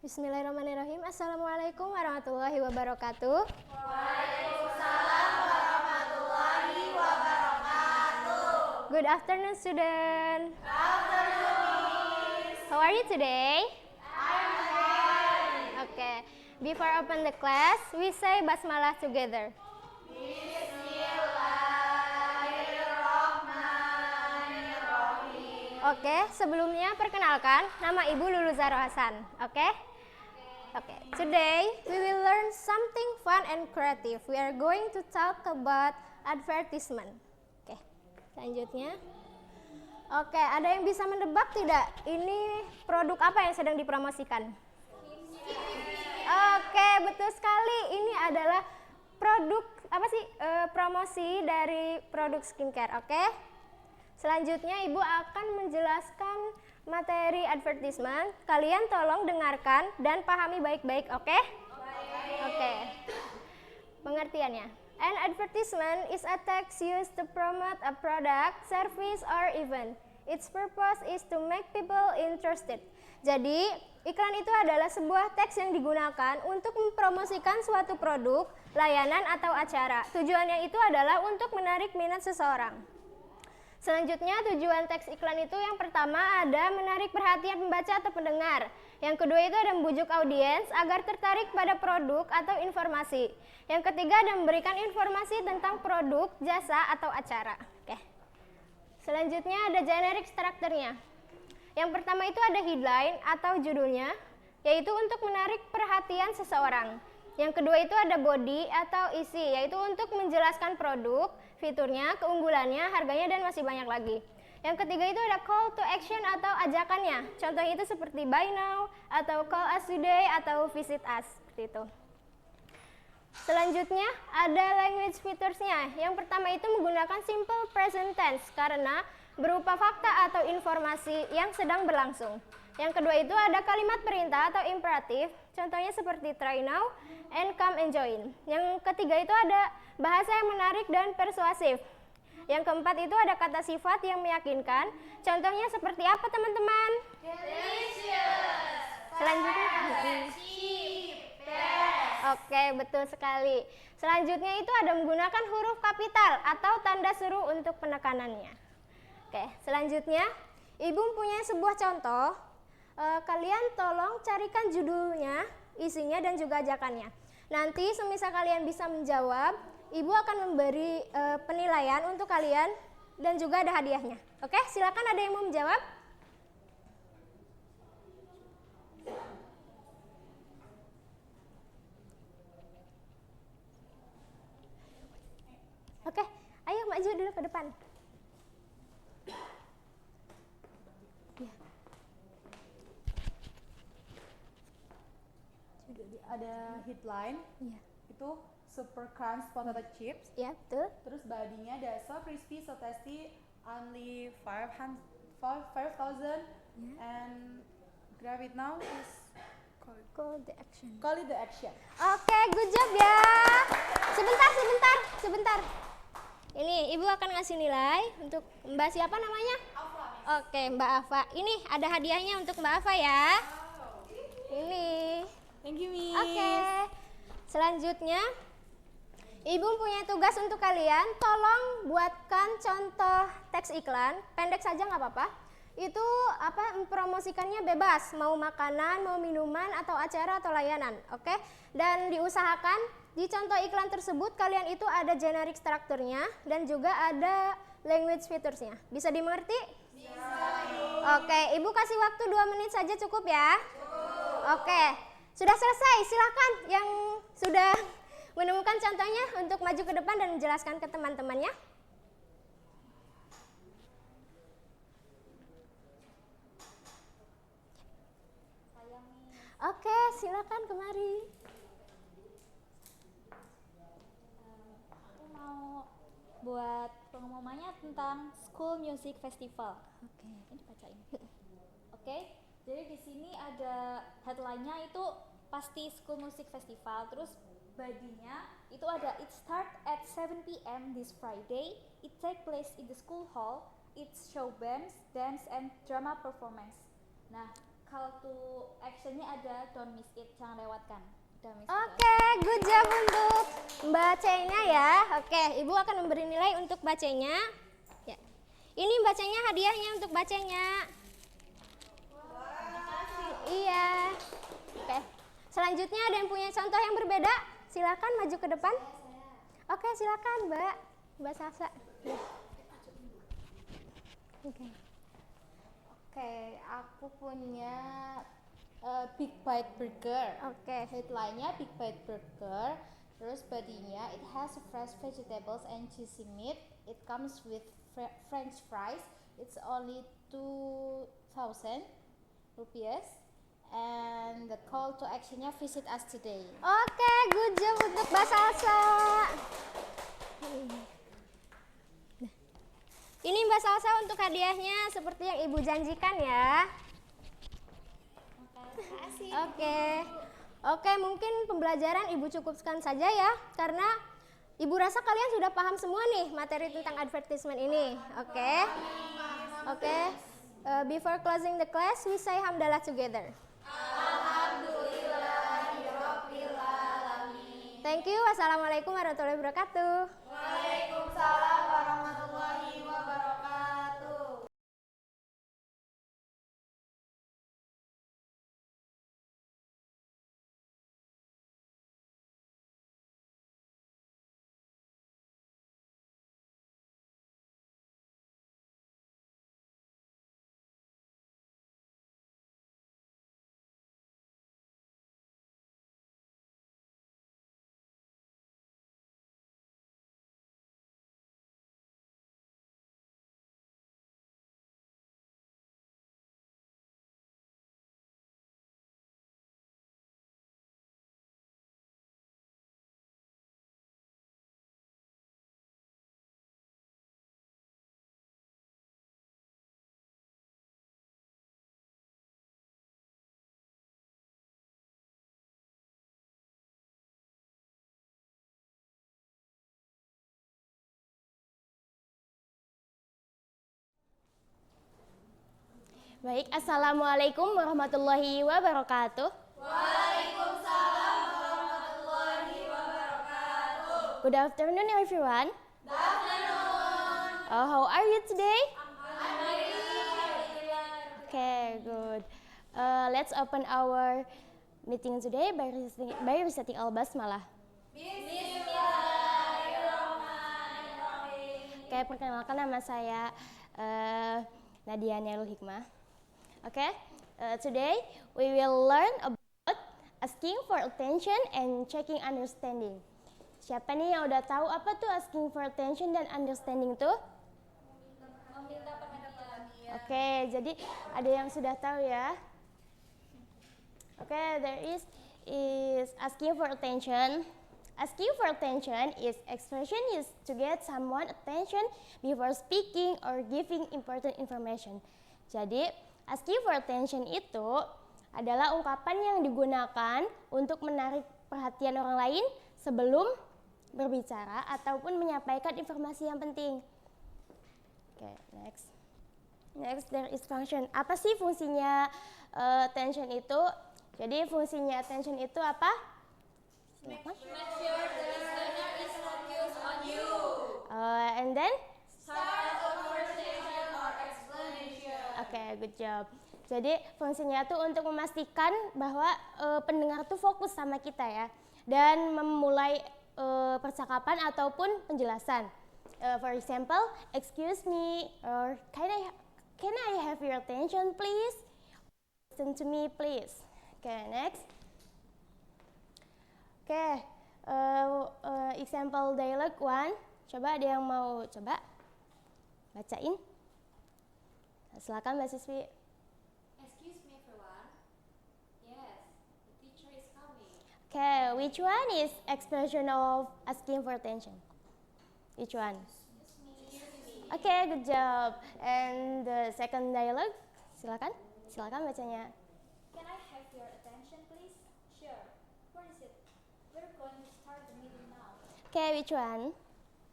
Bismillahirrahmanirrahim. Assalamualaikum warahmatullahi wabarakatuh. Waalaikumsalam warahmatullahi wabarakatuh. Good afternoon, student. Good afternoon, Miss. How are you today? I'm fine. Okay. Before open the class, we say basmalah together. Oke, sebelumnya perkenalkan, nama Ibu Lulu Zahro Hasan. Oke? Oke. Today we will learn something fun and creative. We are going to talk about advertisement. Oke. Selanjutnya. Oke, ada yang bisa menebak tidak? Ini produk apa yang sedang dipromosikan? Oke, betul sekali. Ini adalah produk apa sih? Promosi dari produk skincare. Oke? Selanjutnya Ibu akan menjelaskan materi advertisement. Kalian tolong dengarkan dan pahami baik-baik, oke? Oke. Pengertiannya. An advertisement is a text used to promote a product, service, or event. Its purpose is to make people interested. Jadi, iklan itu adalah sebuah teks yang digunakan untuk mempromosikan suatu produk, layanan, atau acara. Tujuannya itu adalah untuk menarik minat seseorang. Selanjutnya, tujuan teks iklan itu yang pertama ada menarik perhatian pembaca atau pendengar. Yang kedua itu ada membujuk audiens agar tertarik pada produk atau informasi. Yang ketiga ada memberikan informasi tentang produk, jasa, atau acara. Oke. Selanjutnya ada generic structure-nya. Yang pertama itu ada headline atau judulnya, yaitu untuk menarik perhatian seseorang. Yang kedua itu ada body atau isi, yaitu untuk menjelaskan produk, fiturnya, keunggulannya, harganya, dan masih banyak lagi. Yang ketiga itu ada call to action atau ajakannya. Contohnya itu seperti buy now, atau call us today, atau visit us, seperti itu. Selanjutnya ada language features-nya. Yang pertama itu menggunakan simple present tense karena berupa fakta atau informasi yang sedang berlangsung. Yang kedua itu ada kalimat perintah atau imperatif, contohnya seperti try now and come and join. Yang ketiga itu ada bahasa yang menarik dan persuasif. Yang keempat itu ada kata sifat yang meyakinkan, contohnya seperti apa teman-teman? Delicious. Selanjutnya. Cheap. Best. Oke, betul sekali. Selanjutnya itu ada menggunakan huruf kapital atau tanda seru untuk penekanannya. Oke, selanjutnya Ibu punya sebuah contoh. Kalian tolong carikan judulnya, isinya, dan juga ajakannya. Nanti semisal kalian bisa menjawab, Ibu akan memberi penilaian untuk kalian dan juga ada hadiahnya. Oke, silakan, ada yang mau menjawab? Oke, ayo maju dulu ke depan. Ada headline, Iya. itu super crunch potato chips. Ya, betul. Terus bodinya ada so crispy, so tasty, only 5,000 Yeah. and grab it now is Call the action. call it the action. Oke, good job ya. Sebentar. Ini Ibu akan ngasih nilai untuk Mbak siapa namanya? Alpha. Oke, Mbak Afa. Ini ada hadiahnya untuk Mbak Afa ya. Ini. Thank you, Miss. Oke. Selanjutnya, Ibu punya tugas untuk kalian. Tolong buatkan contoh teks iklan. Pendek saja nggak apa-apa. Itu mempromosikannya bebas. Mau makanan, mau minuman, atau acara atau layanan. Oke. Dan diusahakan di contoh iklan tersebut kalian itu ada generic structure-nya dan juga ada language features-nya. Bisa dimengerti? Bisa. Oke, Ibu kasih waktu 2 menit saja cukup ya? Oke. Sudah selesai, silakan yang sudah menemukan contohnya untuk maju ke depan dan menjelaskan ke teman-temannya. Oke, silakan kemari. Aku mau buat pengumumannya tentang School Music Festival. Oke. Ini bacain. Oke. Jadi di sini ada headline-nya itu pasti School Music Festival. Terus body-nya itu ada it start at 7 p.m. this Friday. It take place in the school hall. It's show bands, dance, and drama performance. Nah, call to actionnya ada don't miss it, jangan lewatkan. Don't miss it. Oke, good job untuk Mbak C-nya ya. Oke, Ibu akan memberi nilai untuk Mbak C-nya. Ya. Ini Mbak C-nya hadiahnya untuk Mbak C-nya. Iya. Oke. Selanjutnya ada yang punya contoh yang berbeda? Silakan maju ke depan. Oke, silakan Mbak. Mbak Salsa. Ya. Oke. Oke, aku punya Big Bite Burger. Oke. Headline-nya Big Bite Burger. Terus bodinya it has fresh vegetables and juicy meat. It comes with French fries. It's only 2,000 rupiah. And the call to actionnya visit us today. Oke, good job untuk Mbak Salsa. Ini Mbak Salsa untuk hadiahnya seperti yang Ibu janjikan ya. Makasih. Oke, mungkin pembelajaran Ibu cukupkan saja ya, karena Ibu rasa kalian sudah paham semua nih materi tentang advertisement ini. Oke. Before closing the class, we say hamdalah together. Alhamdulillahirobbilalamin. Thank you. Wassalamualaikum warahmatullahi wabarakatuh. Waalaikumsalam warahmatullahi wabarakatuh. Baik, Assalamualaikum warahmatullahi wabarakatuh. Waalaikumsalam warahmatullahi wabarakatuh. Good afternoon, everyone. Good afternoon. How are you today? Alhamdulillah. Okay, good. Let's open our meeting today by reciting al-basmalah. Bismillahirrahmanirrahim. Oke, perkenalkan nama saya Nadia Nerul Hikmah. Okay, today we will learn about asking for attention and checking understanding. Siapa nih yang udah tahu apa tuh asking for attention dan understanding tuh? Meminta perhatian. Oke, jadi ada yang sudah tahu ya? Okay, there is asking for attention. Asking for attention is expression used to get someone attention before speaking or giving important information. Jadi, asking for attention itu adalah ungkapan yang digunakan untuk menarik perhatian orang lain sebelum berbicara ataupun menyampaikan informasi yang penting. Oke, next. Next, there is function. Apa sih fungsinya attention itu? Jadi fungsinya attention itu apa? Make sure the listener is focused on you. And then? Start a conversation or explanation. Oke, good job. Jadi fungsinya tuh untuk memastikan bahwa pendengar tuh fokus sama kita ya, dan memulai percakapan ataupun penjelasan. For example, excuse me, or can I have your attention please? Listen to me please. Okay, next. Okay, example dialogue 1. Coba ada yang mau coba bacain? Silakan Mbak Siswi. Excuse me everyone. Yes, the teacher is coming. Okay, which one is expression of asking for attention? Which one? Okay, good job. And the second dialogue, silakan bacanya. Can I have your attention, please? Sure. Where is it? We're going to start the meeting now. Okay, which one?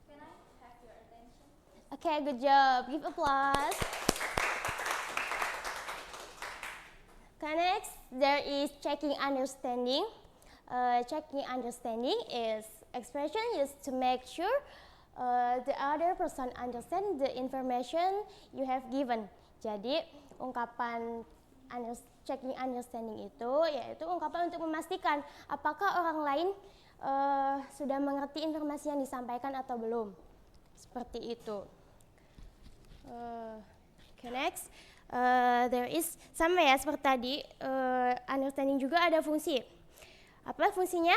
Can I have your attention? Okay, good job. Give applause. Okay, next there is checking understanding. Checking understanding is expression used to make sure the other person understand the information you have given. Jadi ungkapan checking understanding itu yaitu ungkapan untuk memastikan apakah orang lain sudah mengerti informasi yang disampaikan atau belum. Seperti itu. Okay, next. There is sama ya seperti tadi, understanding juga ada fungsi. Apa fungsinya?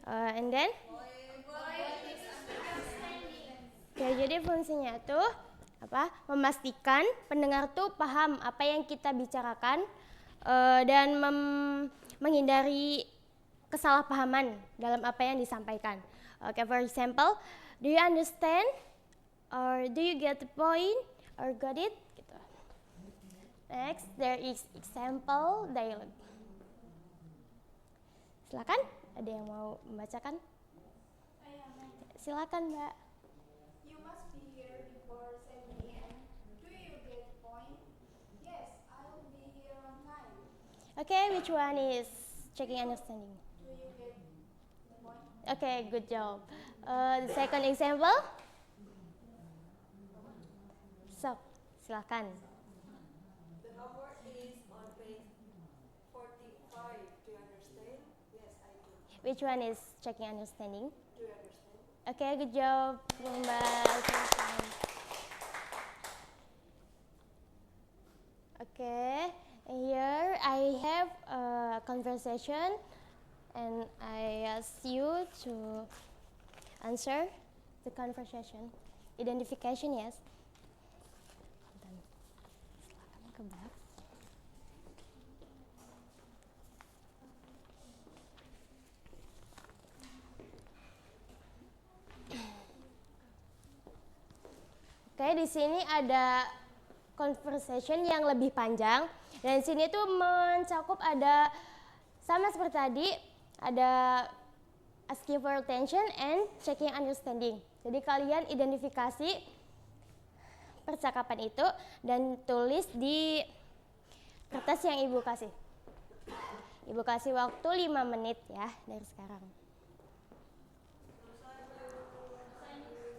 And then? Oke, jadi fungsinya tuh apa? Memastikan pendengar tuh paham apa yang kita bicarakan dan menghindari kesalahpahaman dalam apa yang disampaikan. Okay, for example, do you understand? Or do you get the point? Or got it? Gitu. Next, there is example dialogue. Silakan, ada yang mau membacakan? Silakan, Mbak. You must be here before 7 p.m. Do you get the point? Yes, I will be here on time. Okay, which one is checking understanding? Do you get the point? Okay, good job. The second example? So, silakan. The homework is on page 45. Do you understand? Yes, I do. Which one is checking understanding? Do you understand? Okay, good job, Mbak. Silakan. Okay, here I have a conversation and I ask you to answer the conversation. Identification, yes. Dan silakan ke belakang. Oke, di sini ada conversation yang lebih panjang dan di sini tuh mencakup ada sama seperti tadi, ada asking for attention and checking understanding. Jadi kalian identifikasi percakapan itu dan tulis di kertas yang Ibu kasih. Ibu kasih waktu 5 menit ya dari sekarang.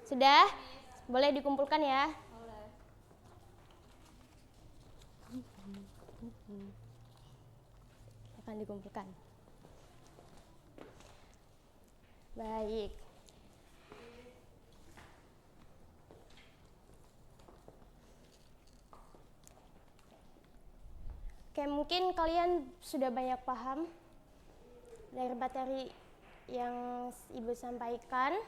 Sudah? Boleh dikumpulkan ya? Boleh. Akan dikumpulkan. Baik. Oke, mungkin kalian sudah banyak paham dari materi yang Ibu sampaikan.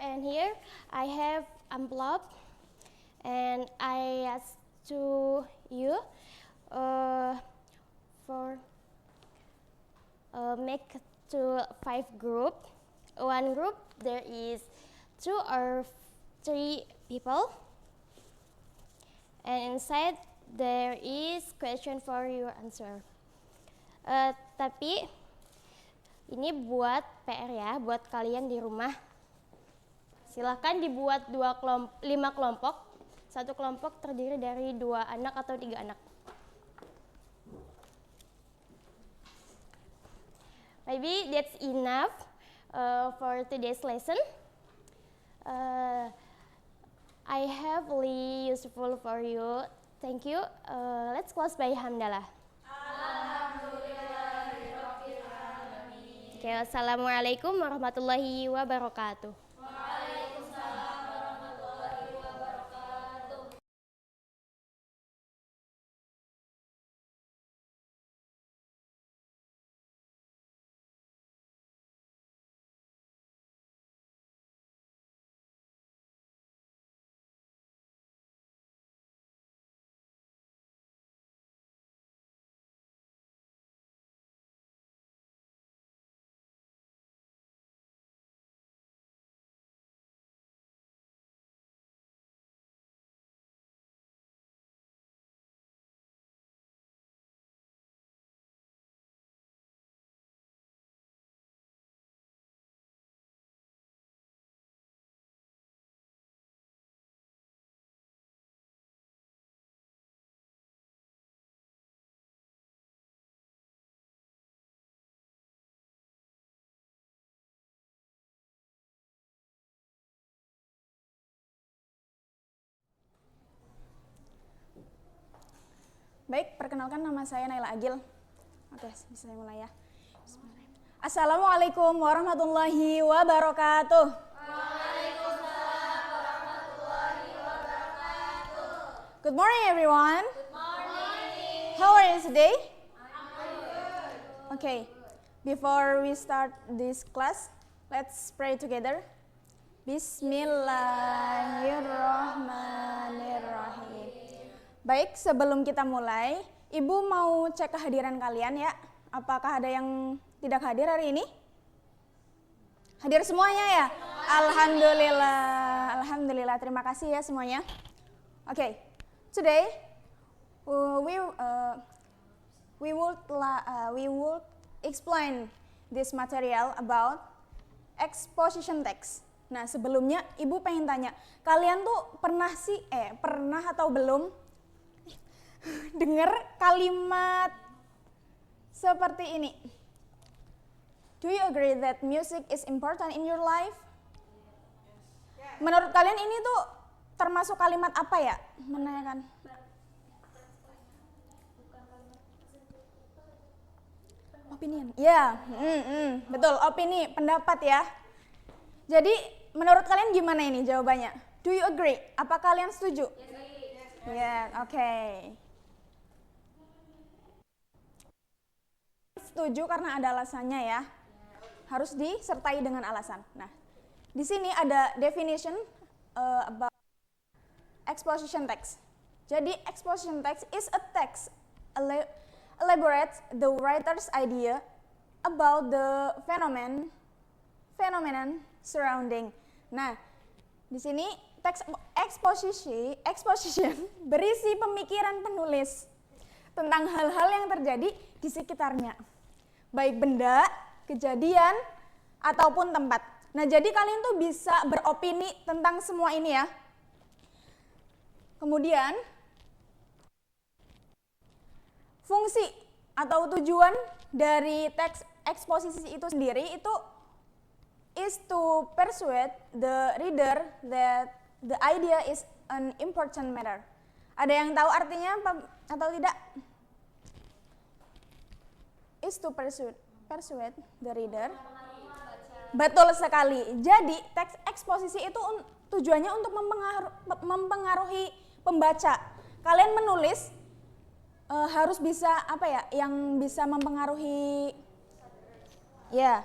And here I have envelope and I ask to you for make to 5 group. One group there is 2 or 3 people and inside there is question for your answer. Tapi ini buat PR ya, buat kalian di rumah. Silahkan dibuat 5 kelompok. Satu kelompok terdiri dari 2 anak atau 3 anak. Maybe that's enough for today's lesson. I have really useful for you. Thank you. Let's close by hamdalah. Alhamdulillahirobbilalamin. Okay, wassalamualaikum warahmatullahi wabarakatuh. Baik, perkenalkan nama saya Naila Agil. Oke, bisa saya mulai ya. Assalamualaikum warahmatullahi wabarakatuh. Waalaikumsalam warahmatullahi wabarakatuh. Good morning everyone. Good morning. How are you today? I'm good. Okay, before we start this class, let's pray together. Bismillahirrahmanirrahim. Baik, sebelum kita mulai, Ibu mau cek kehadiran kalian ya. Apakah ada yang tidak hadir hari ini? Hadir semuanya ya? Alhamdulillah. Alhamdulillah, terima kasih ya semuanya. Okay, today we would explain this material about exposition text. Nah, sebelumnya Ibu pengen tanya, kalian tuh pernah atau belum dengar kalimat seperti ini? Do you agree that music is important in your life? Menurut kalian ini tuh termasuk kalimat apa ya? Menanyakan. Opinion. Ya, betul, opini, pendapat ya. Jadi menurut kalian gimana ini jawabannya? Do you agree? Apa kalian setuju? Yes, oke. Setuju karena ada alasannya ya. Harus disertai dengan alasan. Nah, di sini ada definition about exposition text. Jadi exposition text is a text elaborates the writer's idea about the phenomenon surrounding. Nah, di sini teks exposition berisi pemikiran penulis tentang hal-hal yang terjadi di sekitarnya, baik benda, kejadian, ataupun tempat. Nah, jadi kalian tuh bisa beropini tentang semua ini ya. Kemudian, fungsi atau tujuan dari teks eksposisi itu sendiri itu is to persuade the reader that the idea is an important matter. Ada yang tahu artinya apa atau tidak? Is to persuade the reader. Betul sekali. Jadi teks eksposisi itu tujuannya untuk mempengaruhi pembaca. Kalian menulis harus bisa yang bisa mempengaruhi ya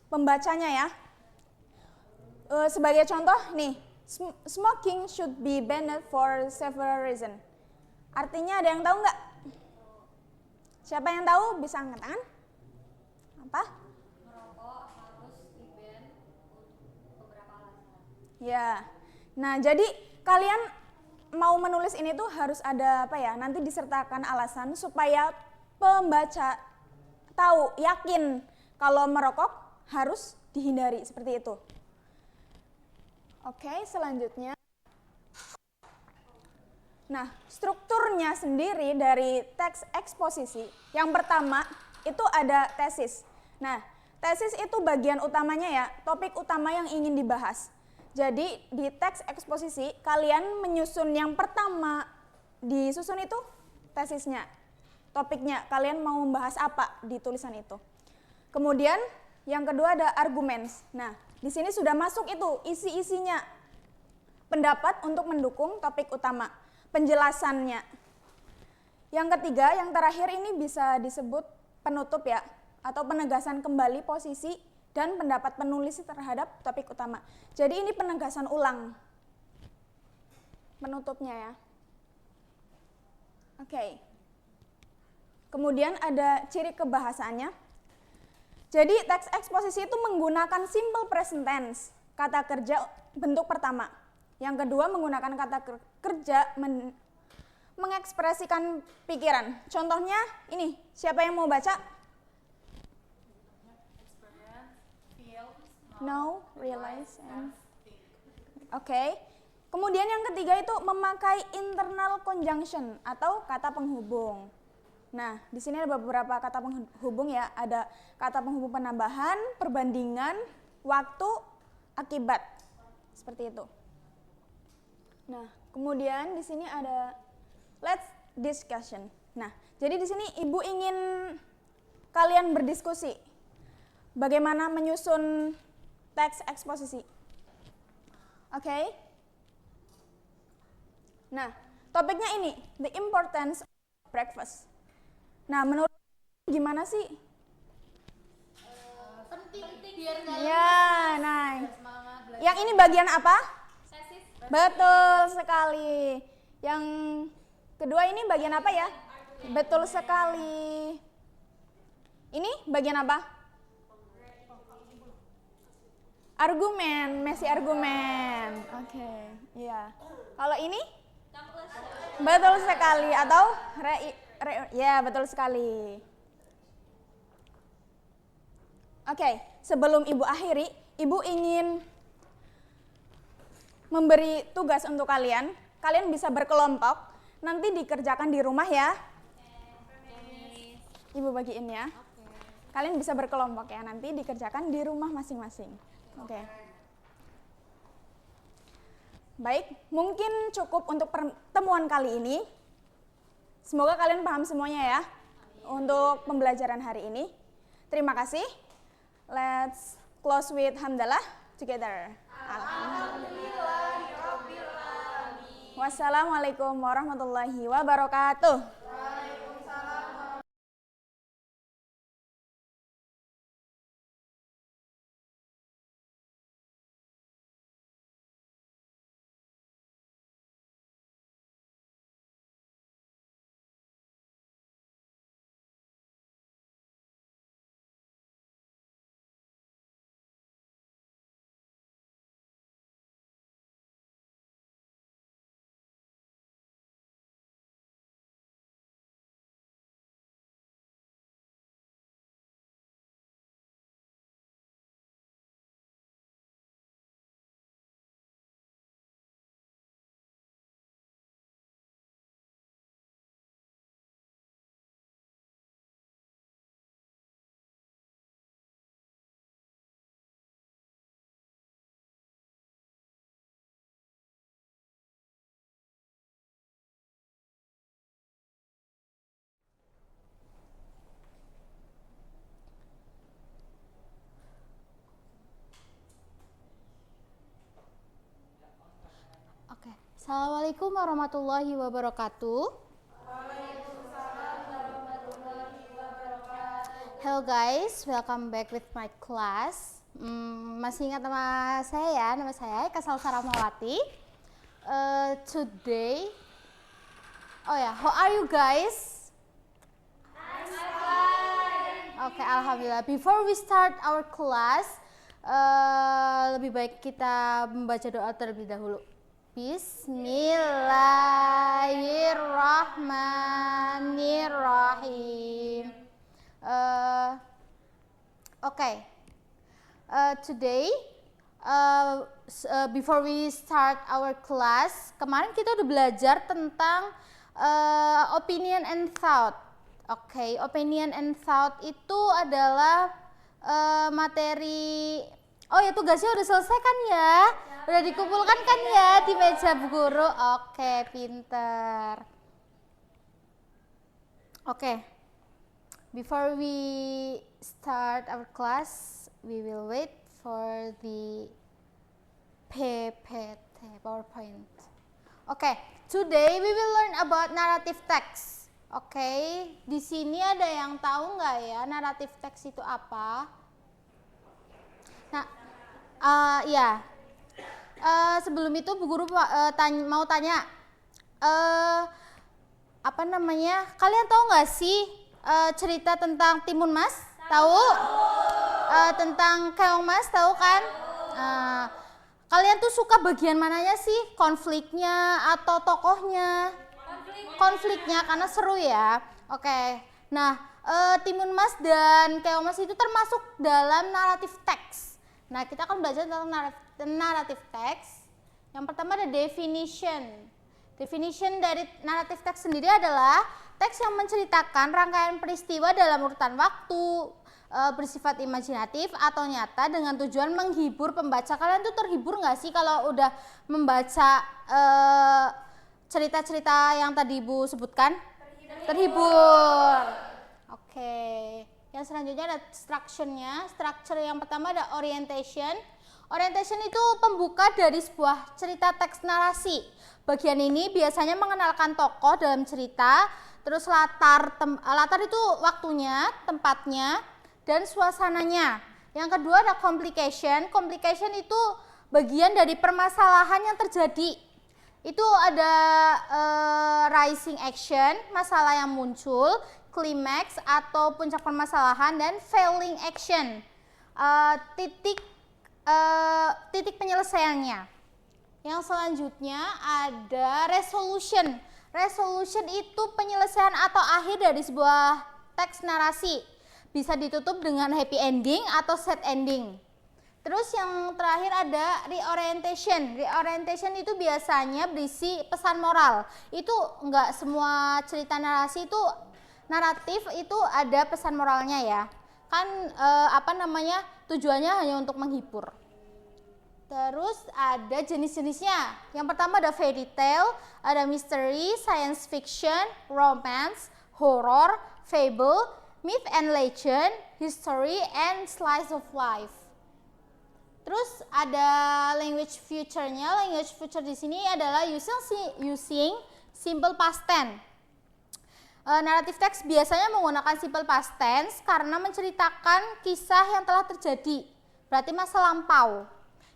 pembacanya ya. Sebagai contoh nih, smoking should be banned for several reasons. Artinya ada yang tahu nggak? Siapa yang tahu bisa angkat tangan? Apa? Merokok harus di-ban untuk beberapa alasan. Ya. Nah, jadi kalian mau menulis ini tuh harus ada nanti disertakan alasan supaya pembaca tahu, yakin kalau merokok harus dihindari, seperti itu. Oke, selanjutnya. Nah, strukturnya sendiri dari teks eksposisi. Yang pertama itu ada tesis. Nah, tesis itu bagian utamanya ya, topik utama yang ingin dibahas. Jadi di teks eksposisi kalian menyusun yang pertama disusun itu tesisnya, topiknya. Kalian mau membahas apa di tulisan itu. Kemudian yang kedua ada arguments. Nah, di sini sudah masuk itu isi-isinya. Pendapat untuk mendukung topik utama, penjelasannya. Yang ketiga, yang terakhir ini bisa disebut penutup ya, atau penegasan kembali posisi dan pendapat penulis terhadap topik utama. Jadi ini penegasan ulang penutupnya ya. Oke. Kemudian ada ciri kebahasaannya. Jadi teks eksposisi itu menggunakan simple present tense, kata kerja bentuk pertama. Yang kedua menggunakan kata kerja mengekspresikan pikiran. Contohnya ini, siapa yang mau baca? Know, realize, and Oke. Kemudian yang ketiga itu memakai internal conjunction atau kata penghubung. Nah, di sini ada beberapa kata penghubung ya. Ada kata penghubung penambahan, perbandingan, waktu, akibat. Seperti itu. Nah, kemudian di sini ada let's discussion. Nah, jadi di sini Ibu ingin kalian berdiskusi bagaimana menyusun teks eksposisi. Oke? Nah, topiknya ini, the importance of breakfast. Nah, menurut gimana sih? Penting biar kalian Ya, nah. Yang ini bagian apa? Betul sekali. Yang kedua ini bagian apa ya? Betul sekali. Ini bagian apa? Argumen, mesi argumen. Oke, iya. Kalau ini? Betul sekali. Atau ya, betul sekali. Oke, sebelum Ibu akhiri, Ibu ingin memberi tugas untuk kalian. Kalian bisa berkelompok, nanti dikerjakan di rumah ya. Ibu bagiin ya. Kalian bisa berkelompok ya, nanti dikerjakan di rumah masing-masing. Oke. Baik, mungkin cukup untuk pertemuan kali ini. Semoga kalian paham semuanya ya untuk pembelajaran hari ini. Terima kasih. Let's close with hamdalah together. Wassalamualaikum warahmatullahi wabarakatuh. Oke. Assalamualaikum warahmatullahi wabarakatuh. Hello guys, welcome back with my class. Masih ingat nama saya ya? Nama saya Eka Salsara Mawati. Today, how are you guys? Oke, alhamdulillah. Before we start our class, lebih baik kita membaca doa terlebih dahulu. Bismillahirrahmanirrahim. Today, before we start our class, kemarin kita udah belajar tentang opinion and thought. Opinion and thought itu adalah materi. Tugasnya udah selesai kan ya? Udah dikumpulkan kan ya di meja Bu Guru? Oke, pinter. Before we start our class, we will wait for the PPT, PowerPoint. Today we will learn about narrative text. Di sini ada yang tahu nggak ya narrative text itu apa? Nah, sebelum itu Bu Guru mau tanya, kalian tahu nggak sih cerita tentang Timun Mas? Tahu? Tentang Keong Mas, tahu kan? Kalian tuh suka bagian mananya sih? Konfliknya atau tokohnya? Konfliknya, karena seru ya. Nah, Timun Mas dan Keong Mas itu termasuk dalam narrative text. Nah, kita akan belajar tentang narrative text. Yang pertama ada definition. Definition dari narrative text sendiri adalah teks yang menceritakan rangkaian peristiwa dalam urutan waktu, bersifat imajinatif atau nyata dengan tujuan menghibur pembaca. Kalian tuh terhibur nggak sih kalau udah membaca cerita-cerita yang tadi Ibu sebutkan? Terhibur. Oke. Yang selanjutnya ada structure-nya. Structure yang pertama ada orientation. Orientation itu pembuka dari sebuah cerita teks narasi. Bagian ini biasanya mengenalkan tokoh dalam cerita, terus latar itu waktunya, tempatnya, dan suasananya. Yang kedua ada complication. Complication itu bagian dari permasalahan yang terjadi. Itu ada rising action, masalah yang muncul, climax atau puncak permasalahan, dan failing action, titik penyelesaiannya. Yang selanjutnya ada resolution. Resolution itu penyelesaian atau akhir dari sebuah teks narasi. Bisa ditutup dengan happy ending atau sad ending. Terus yang terakhir ada reorientation. Reorientation itu biasanya berisi pesan moral. Itu enggak semua cerita narasi itu naratif itu ada pesan moralnya ya. Kan tujuannya hanya untuk menghibur. Terus ada jenis-jenisnya. Yang pertama ada fairy tale, ada mystery, science fiction, romance, horror, fable, myth and legend, history, and slice of life. Terus ada language future-nya. Language future di sini adalah using simple past tense. Naratif teks biasanya menggunakan simple past tense karena menceritakan kisah yang telah terjadi. Berarti masa lampau.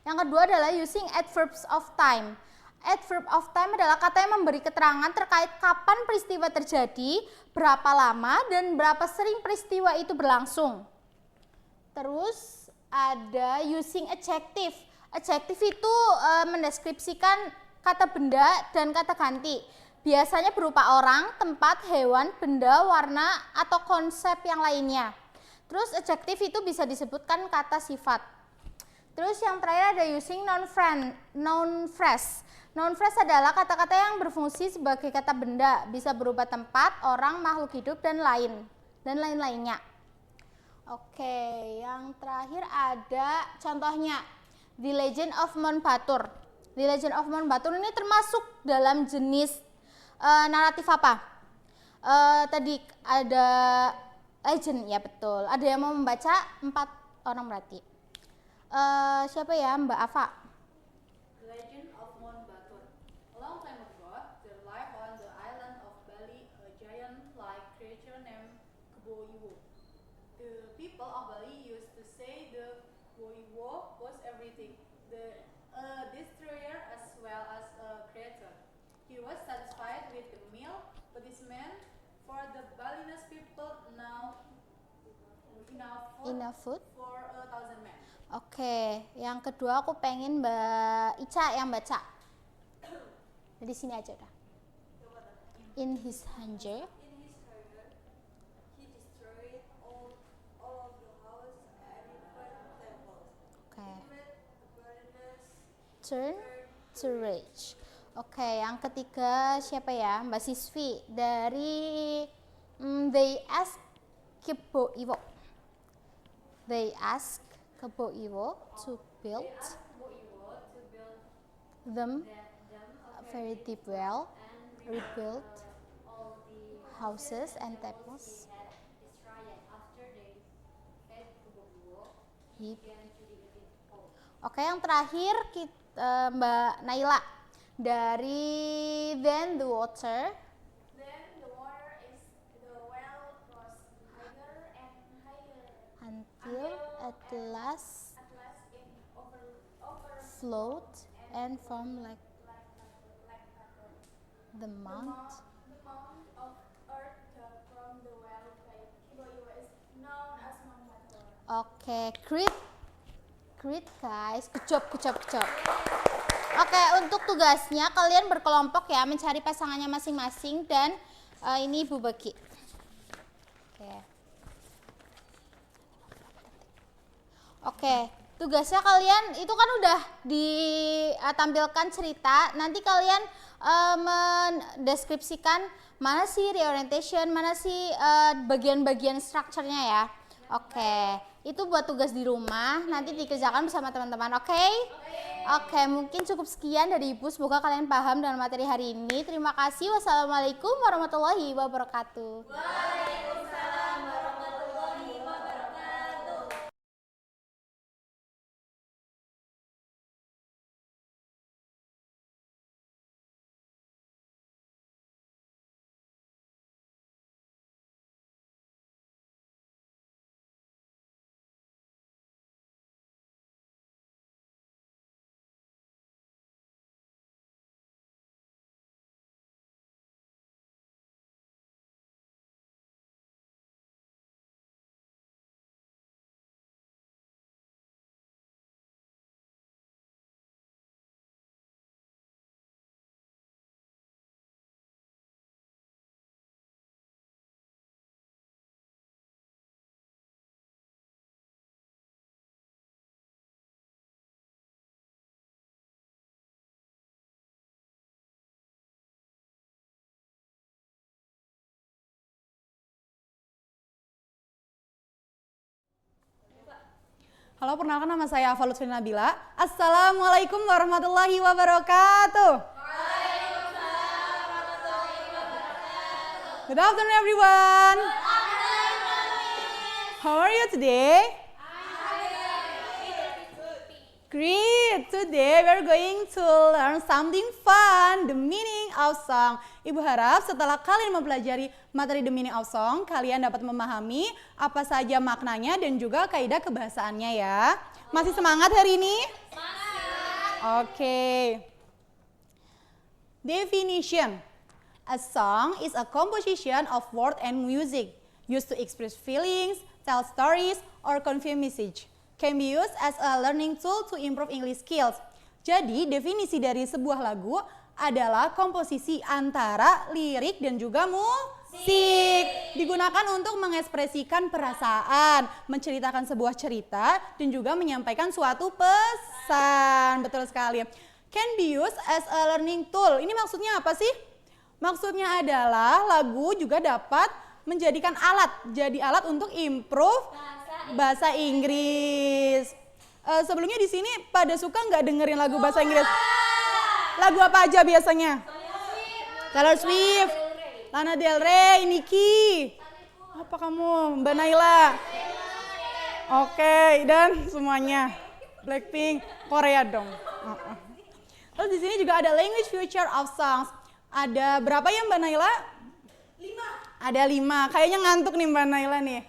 Yang kedua adalah using adverbs of time. Adverb of time adalah kata yang memberi keterangan terkait kapan peristiwa terjadi, berapa lama, dan berapa sering peristiwa itu berlangsung. Terus ada using adjective. Adjective itu mendeskripsikan kata benda dan kata ganti. Biasanya berupa orang, tempat, hewan, benda, warna, atau konsep yang lainnya. Terus adjective itu bisa disebutkan kata sifat. Terus yang terakhir ada using noun phrase. Noun phrase adalah kata-kata yang berfungsi sebagai kata benda, bisa berupa tempat, orang, makhluk hidup, dan lain-lainnya. Oke, yang terakhir ada contohnya. The Legend of Mount Batur. The Legend of Mount Batur ini termasuk dalam jenis naratif apa? Tadi ada legend, ya betul. Ada yang mau membaca? 4 orang berarti. Siapa ya, Mbak Ava? The Legend of Mount Batur. A long time ago, there lived on the island of Bali a giant-like creature named Kebo Iwo. The people of Bali used to say the Kebo Iwo was everything, a destroyer as well as a creator. He was satisfied with the meal, but this meant for the Balinese people now enough food for 1,000 men. Oke, yang kedua aku pengen Mbak Ica yang baca. Di sini aja dah. In his hunger. In his hunger, he destroyed all of the houses and burned temples. Oke. He made the Balinese Turn to rage. Oke, yang ketiga siapa ya? Mbak Siswi dari They Ask Kebo Iwo. They ask Kebo Iwo to build them a very deep well, rebuild houses and temples. Oke, yang terakhir Mbak Naila dari Then the Water. Then the well was higher and higher Until at last at last it flowed and formed like the mount. The amount of earth from the well by Kebo Iwo is known as Mount Batur. Oke, great guys, good job. Oke, untuk tugasnya kalian berkelompok ya, mencari pasangannya masing-masing dan ini Ibu bagi. Oke, tugasnya kalian itu kan udah ditampilkan cerita. Nanti kalian mendeskripsikan mana sih reorientation, mana sih bagian-bagian strukturnya ya. Oke, Itu buat tugas di rumah, nanti dikerjakan bersama teman-teman, oke? Oke, mungkin cukup sekian dari Ibu. Semoga kalian paham dengan materi hari ini. Terima kasih. Wassalamualaikum warahmatullahi wabarakatuh. Waalaikumsalam warahmatullahi wabarakatuh. Halo, perkenalkan nama saya Afa Lutfi Nabila. Assalamualaikum warahmatullahi wabarakatuh. Waalaikumsalam warahmatullahi wabarakatuh. Good afternoon everyone. Good afternoon. How are you today? Great. Today we're going to learn something fun, the meaning of song. Ibu harap setelah kalian mempelajari materi the meaning of song, kalian dapat memahami apa saja maknanya dan juga kaidah kebahasaannya ya. Masih semangat hari ini? Semangat. Oke. Definition. A song is a composition of word and music used to express feelings, tell stories, or convey message. Can be used as a learning tool to improve English skills. Jadi definisi dari sebuah lagu adalah komposisi antara lirik dan juga musik. Digunakan untuk mengekspresikan perasaan, menceritakan sebuah cerita, dan juga menyampaikan suatu pesan. Betul sekali. Can be used as a learning tool. Ini maksudnya apa sih? Maksudnya adalah lagu juga dapat menjadikan jadi alat untuk improve bahasa Inggris. Sebelumnya di sini pada suka nggak dengerin lagu bahasa Inggris? Lagu apa aja biasanya? Taylor Swift, Lana Del Rey, Nicki. Apa kamu, Mbak Naila? Oke, dan semuanya Blackpink, Korea dong. Terus di sini juga ada language feature of songs. Ada berapa ya Mbak Naila? 5. Ada 5. Kayaknya ngantuk nih Mbak Naila nih.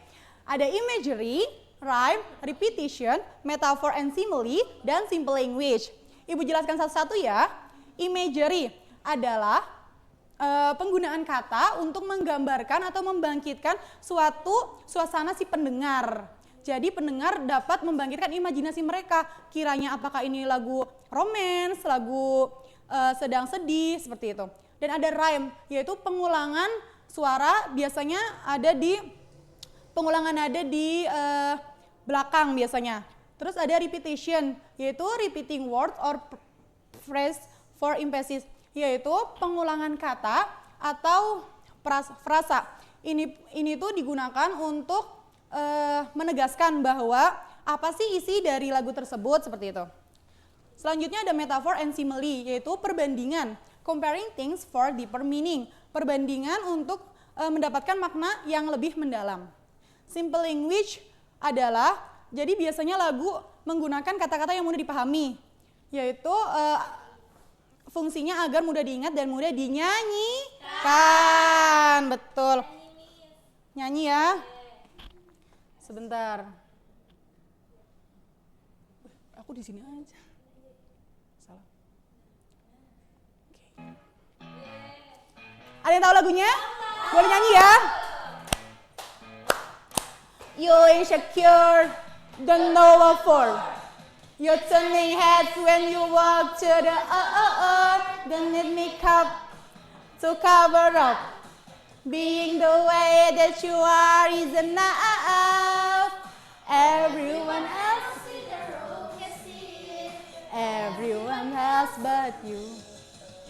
Ada imagery, rhyme, repetition, metaphor and simile, dan simple language. Ibu jelaskan satu-satu ya. Imagery adalah penggunaan kata untuk menggambarkan atau membangkitkan suatu suasana si pendengar. Jadi pendengar dapat membangkitkan imajinasi mereka. Kiranya apakah ini lagu romance, lagu sedang sedih, seperti itu. Dan ada rhyme, yaitu pengulangan suara biasanya ada di belakang biasanya. Terus ada repetition, yaitu repeating word or phrase for emphasis, yaitu pengulangan kata atau frasa. Ini tuh digunakan untuk menegaskan bahwa apa sih isi dari lagu tersebut, seperti itu. Selanjutnya ada metaphor and simile, yaitu perbandingan, comparing things for deeper meaning, perbandingan untuk mendapatkan makna yang lebih mendalam. Simple language adalah, jadi biasanya lagu menggunakan kata-kata yang mudah dipahami, yaitu fungsinya agar mudah diingat dan mudah dinyanyikan. Betul. Nyanyi ya. Sebentar. Aku di sini aja. Salah. Oke. Ada yang tahu lagunya? Boleh nyanyi ya? You're insecure, don't know what for. You're turning heads when you walk to the don't need makeup to cover up. Being the way that you are is enough. Everyone else in the room can see it. Everyone else but you.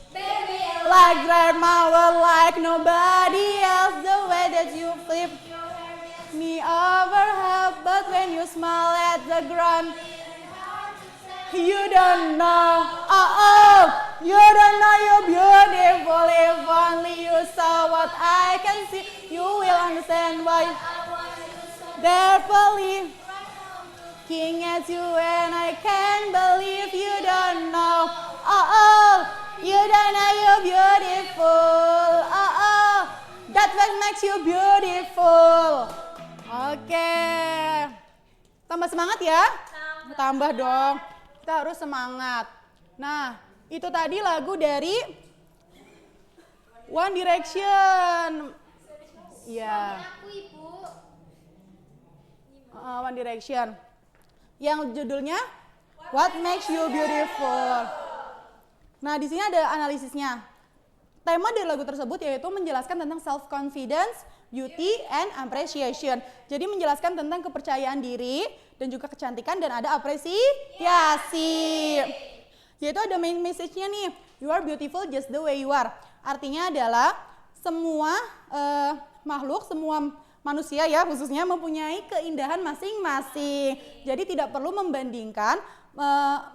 Baby, like grandma or like nobody else. The way that you flip me over her, but when you you smile at the ground. You don't know, you don't know you're beautiful. If only you saw what I can see, you will understand why. Therefore, looking at you and I can't believe you don't know. You don't know you're beautiful. That what makes you beautiful. Oke. Tambah semangat ya? Tambah dong. Kita harus semangat. Nah, itu tadi lagu dari One Direction. Iya. Aku Ibu. One Direction. Yang judulnya What Makes You Beautiful. Nah, di sini ada analisisnya. Tema dari lagu tersebut yaitu menjelaskan tentang self confidence, beauty and appreciation. Jadi menjelaskan tentang kepercayaan diri dan juga kecantikan dan ada apresiasi. Yaitu ada main message-nya nih, you are beautiful just the way you are. Artinya adalah semua makhluk, semua manusia ya khususnya mempunyai keindahan masing-masing. Jadi tidak perlu membandingkan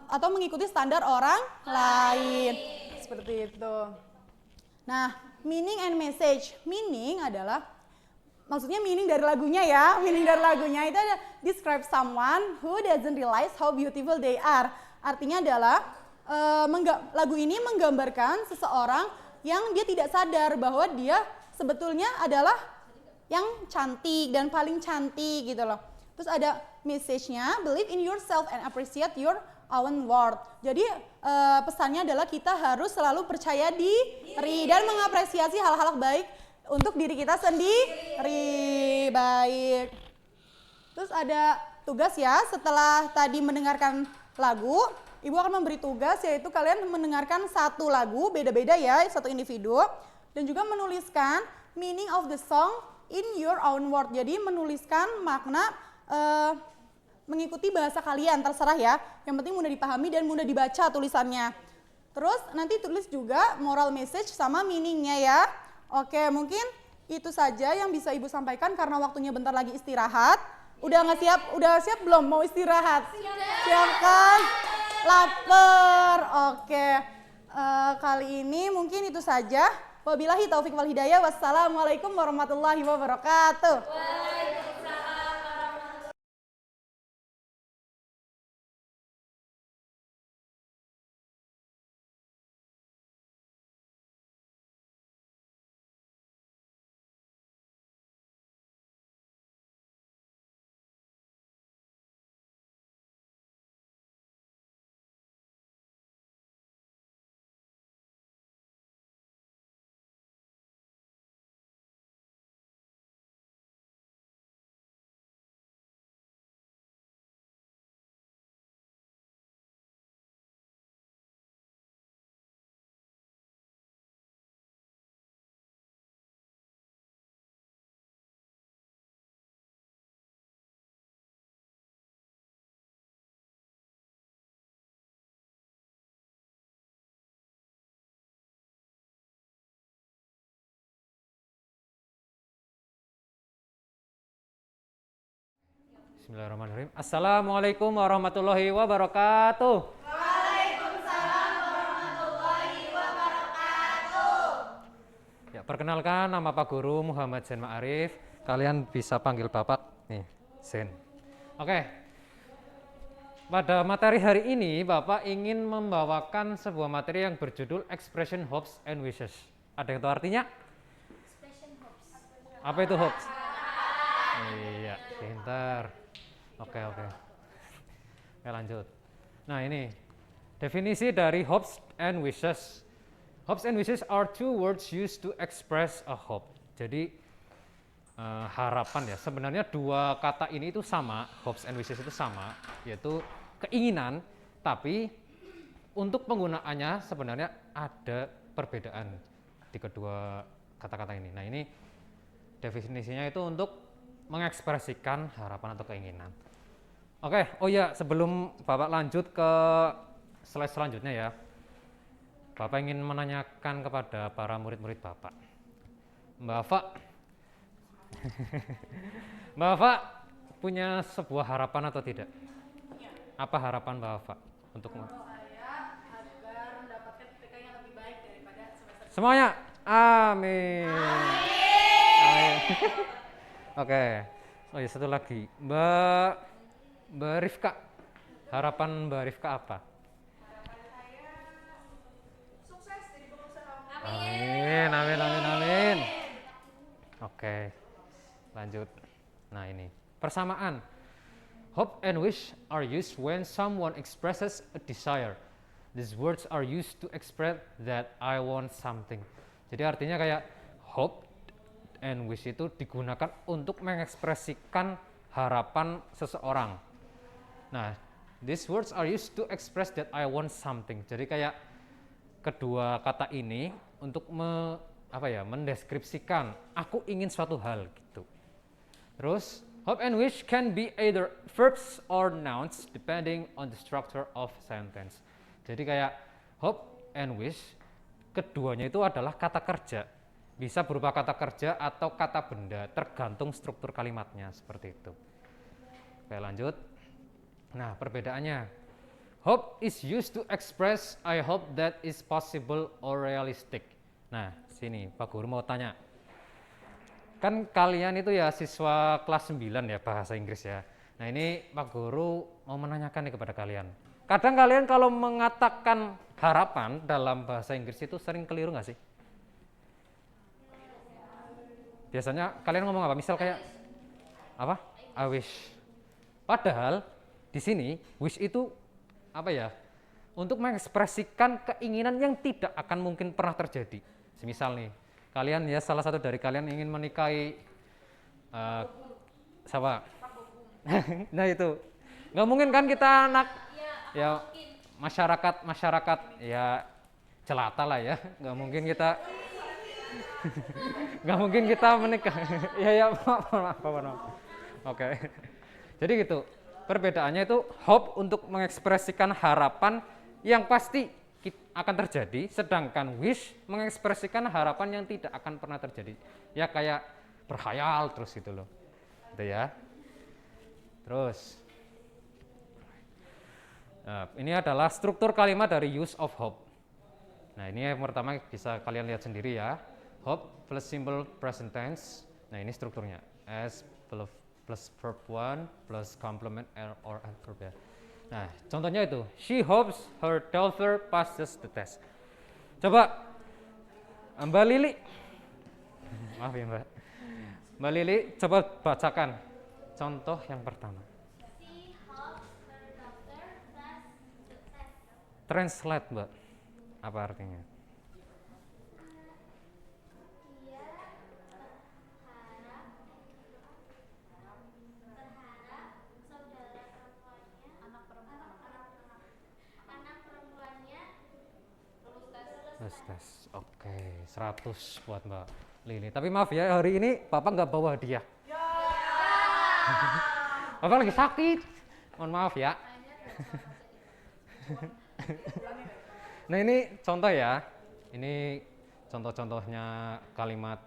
atau mengikuti standar orang lain. Seperti itu. Nah, meaning and message. Meaning adalah, maksudnya meaning dari lagunya ya. Meaning dari lagunya itu ada describe someone who doesn't realize how beautiful they are. Artinya adalah lagu ini menggambarkan seseorang yang dia tidak sadar bahwa dia sebetulnya adalah yang cantik dan paling cantik gitu loh. Terus ada message-nya, believe in yourself and appreciate your own worth. Jadi pesannya adalah kita harus selalu percaya diri dan mengapresiasi hal-hal baik untuk diri kita sendiri. Baik. Terus ada tugas ya, setelah tadi mendengarkan lagu, Ibu akan memberi tugas yaitu kalian mendengarkan satu lagu, beda-beda ya, satu individu. Dan juga menuliskan meaning of the song in your own word. Jadi menuliskan makna mengikuti bahasa kalian, terserah ya. Yang penting mudah dipahami dan mudah dibaca tulisannya. Terus nanti tulis juga moral message sama meaningnya ya. Oke, mungkin itu saja yang bisa Ibu sampaikan karena waktunya bentar lagi istirahat. Udah nggak siap? Udah siap belum mau istirahat? Siap kan? Laper. Oke. Kali ini mungkin itu saja. Wabillahi taufik wal hidayah. Wassalamualaikum warahmatullahi wabarakatuh. Bismillahirrahmanirrahim. Assalamualaikum warahmatullahi wabarakatuh. Waalaikumsalam warahmatullahi wabarakatuh. Ya, perkenalkan nama Pak Guru Muhammad Zain Ma'arif. Kalian bisa panggil Bapak nih, Zain. Oke. Pada materi hari ini Bapak ingin membawakan sebuah materi yang berjudul Expression Hopes and Wishes. Ada yang tahu artinya? Expression hopes. Apa itu hopes? Iya, pintar. Oke. Oke, lanjut. Nah, ini definisi dari hopes and wishes. Hopes and wishes are two words used to express a hope. Jadi harapan ya. Sebenarnya dua kata ini itu sama, hopes and wishes itu sama, yaitu keinginan, tapi untuk penggunaannya sebenarnya ada perbedaan di kedua kata-kata ini. Nah, ini definisinya itu untuk mengekspresikan harapan atau keinginan. Oke, oh ya, sebelum Bapak lanjut ke slide selanjutnya ya, Bapak ingin menanyakan kepada para murid-murid Bapak. Mbak Fa, punya sebuah harapan atau tidak? Apa harapan Bapak untuk Saya agar mendapatkan IPK yang lebih baik daripada semester semuanya? Amin. Amin. Oke. Oh ya, satu lagi. Mbak Rifka. Harapan Mbak Rifka apa? Sukses jadi pengusaha. Amin, amin, amin, amin. Oke, lanjut. Nah ini, persamaan. Hope and wish are used when someone expresses a desire. These words are used to express that I want something. Jadi artinya kayak hope and wish itu digunakan untuk mengekspresikan harapan seseorang. Nah, these words are used to express that I want something. Jadi kayak kedua kata ini untuk mendeskripsikan aku ingin suatu hal gitu. Terus hope and wish can be either verbs or nouns depending on the structure of sentence. Jadi kayak hope and wish keduanya itu adalah kata kerja. Bisa berupa kata kerja atau kata benda tergantung struktur kalimatnya seperti itu. Oke, lanjut. Nah, perbedaannya. Hope is used to express I hope that is possible or realistic. Nah, sini Pak Guru mau tanya. Kan kalian itu ya siswa kelas 9 ya bahasa Inggris ya. Nah, ini Pak Guru mau menanyakan nih kepada kalian. Kadang kalian kalau mengatakan harapan dalam bahasa Inggris itu sering keliru nggak sih? Biasanya kalian ngomong apa? Misal kayak apa? I wish. Padahal di sini wish itu apa ya? Untuk mengekspresikan keinginan yang tidak akan mungkin pernah terjadi. Semisal nih, kalian ya salah satu dari kalian ingin menikahi siapa? Nah itu, nggak mungkin kan kita anak ya masyarakat ya jelata lah ya, nggak mungkin kita nggak mungkin kita menikah. Ya maaf. Oke. Jadi gitu. Perbedaannya itu hope untuk mengekspresikan harapan yang pasti akan terjadi, sedangkan wish mengekspresikan harapan yang tidak akan pernah terjadi. Ya kayak berkhayal terus gitu loh. Gitu ya. Terus nah, ini adalah struktur kalimat dari use of hope. Nah, ini yang pertama bisa kalian lihat sendiri ya. Hope plus simple present tense. Nah, ini strukturnya. S plus verb 1 plus complement or adverb ya. Nah, contohnya itu, she hopes her daughter passes the test. Coba Mbak Lili, maaf ya Mbak, Mbak Lili coba bacakan contoh yang pertama. She hopes her daughter pass the test. Translate Mbak, apa artinya? Tes. Oke, 100 buat Mbak Lili. Tapi maaf ya, hari ini Bapak nggak bawa hadiah. Bapak lagi sakit. Mohon maaf ya. Nah, ini contoh ya. Ini contoh-contohnya kalimat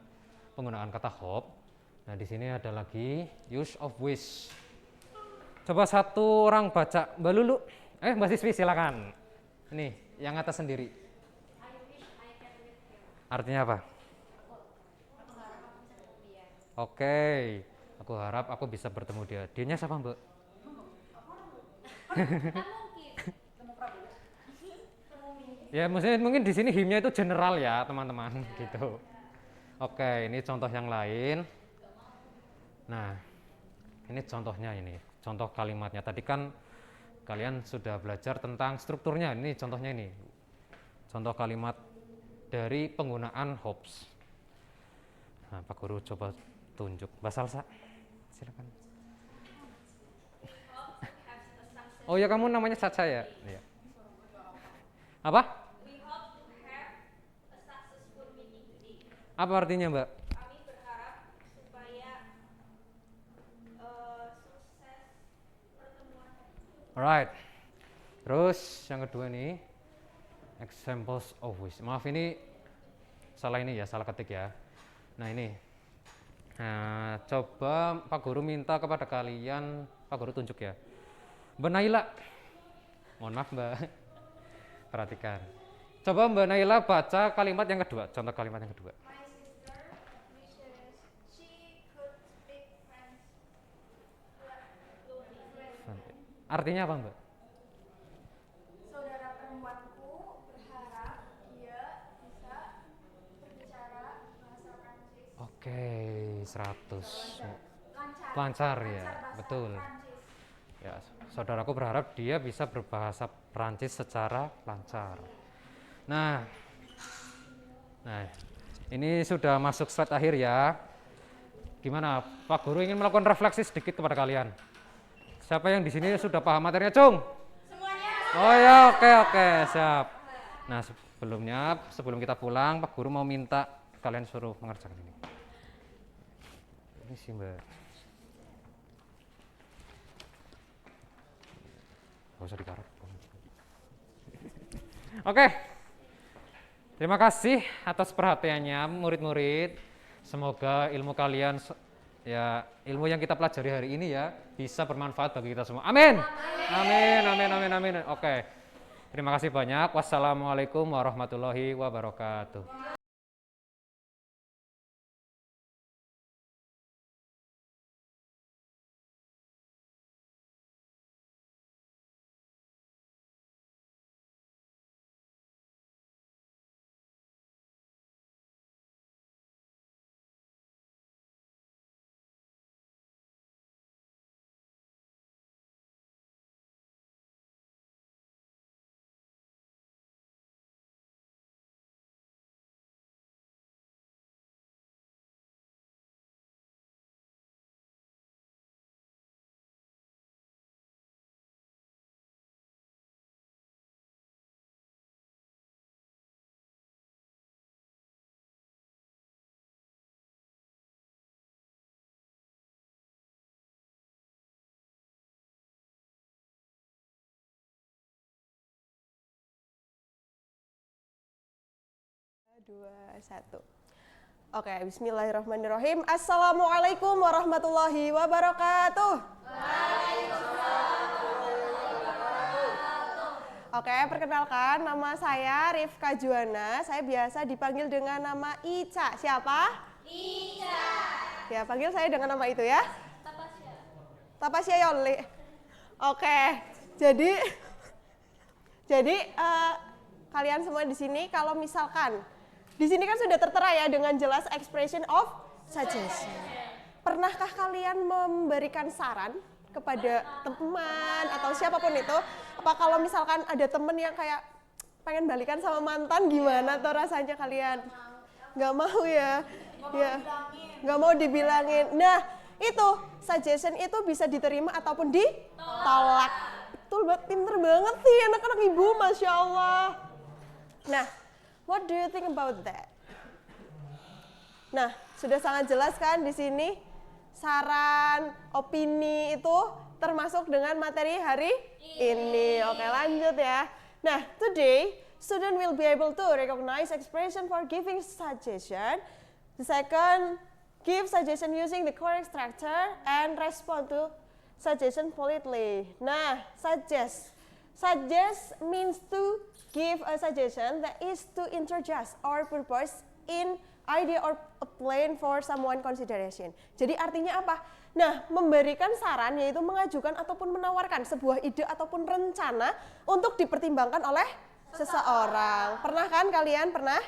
penggunaan kata hope. Nah, di sini ada lagi use of wish. Coba satu orang baca, Mbak Lulu. Mbak Siswi silakan. Ini yang atas sendiri. Artinya apa? Oke, aku harap aku bisa bertemu dia. Dianya siapa Mbak? Ya mungkin di sini himnya itu general ya teman-teman gitu. Oke, ini contoh yang lain. Nah, ini contohnya ini, contoh kalimatnya. Tadi kan kalian sudah belajar tentang strukturnya. Ini contohnya ini, contoh kalimat dari penggunaan hopes. Nah, Pak Guru coba tunjuk. Mbak Salsa, silakan. Oh ya, kamu namanya Sacha ya? Iya. Apa? Apa artinya Mbak? Kami berharap supaya sukses pertemuan. Alright. Terus yang kedua nih, examples of wish. Maaf ini salah ya, salah ketik ya. Nah ini Nah, coba Pak Guru minta kepada kalian, Pak Guru tunjuk ya. Mbak Naila, mohon maaf Mbak, perhatikan. Coba Mbak Naila baca kalimat yang kedua, contoh kalimat yang kedua. My sister wishes she could speak French fluently. Artinya apa Mbak? Saudara perempuanku berharap dia bisa berbicara bahasa Prancis Oke, 100. lancar. Lancar ya, bahasa betul. Prancis. Ya, saudaraku berharap dia bisa berbahasa Perancis secara lancar. Nah, ini sudah masuk slide akhir ya. Gimana, Pak Guru ingin melakukan refleksi sedikit kepada kalian. Siapa yang di sini sudah paham materinya, Cung? Semuanya. Oh ya, oke, siap. Nah, sebelum kita pulang, Pak Guru mau minta kalian suruh mengerjakan ini. Ini sih Mbak. Gak usah digarap. Oke. Terima kasih atas perhatiannya murid-murid. Semoga ilmu kalian ilmu yang kita pelajari hari ini ya bisa bermanfaat bagi kita semua. Amin. Amin. Oke. Terima kasih banyak. Wassalamualaikum warahmatullahi wabarakatuh. Dua, satu. Oke, bismillahirrahmanirrahim. Assalamualaikum warahmatullahi wabarakatuh. Oke, perkenalkan nama saya Rifka Juwana. Saya biasa dipanggil dengan nama Ica. Siapa? Ica. Ya, panggil saya dengan nama itu ya. Tapasya Yoli. Oke, jadi kalian semua di sini kalau misalkan di sini kan sudah tertera ya dengan jelas expression of suggestion. Pernahkah kalian memberikan saran kepada teman atau siapapun itu? Apa kalau misalkan ada temen yang kayak pengen balikan sama mantan, gimana tuh rasanya kalian? Nggak mau ya? Ya, nggak mau dibilangin. Nah, itu suggestion itu bisa diterima ataupun ditolak. Betul banget, pinter banget sih anak-anak ibu, Masya Allah. Nah, what do you think about that? Nah, sudah sangat jelas kan di sini saran, opini itu termasuk dengan materi hari ini. Oke, lanjut ya. Nah, today student will be able to recognize expression for giving suggestion. The second, give suggestion using the correct structure and respond to suggestion politely. Nah, suggest means to give a suggestion that is to introduce or purpose in idea or a plan for someone consideration. Jadi artinya apa? Nah, memberikan saran yaitu mengajukan ataupun menawarkan sebuah ide ataupun rencana untuk dipertimbangkan oleh seseorang. Pernah kan kalian? Pernah?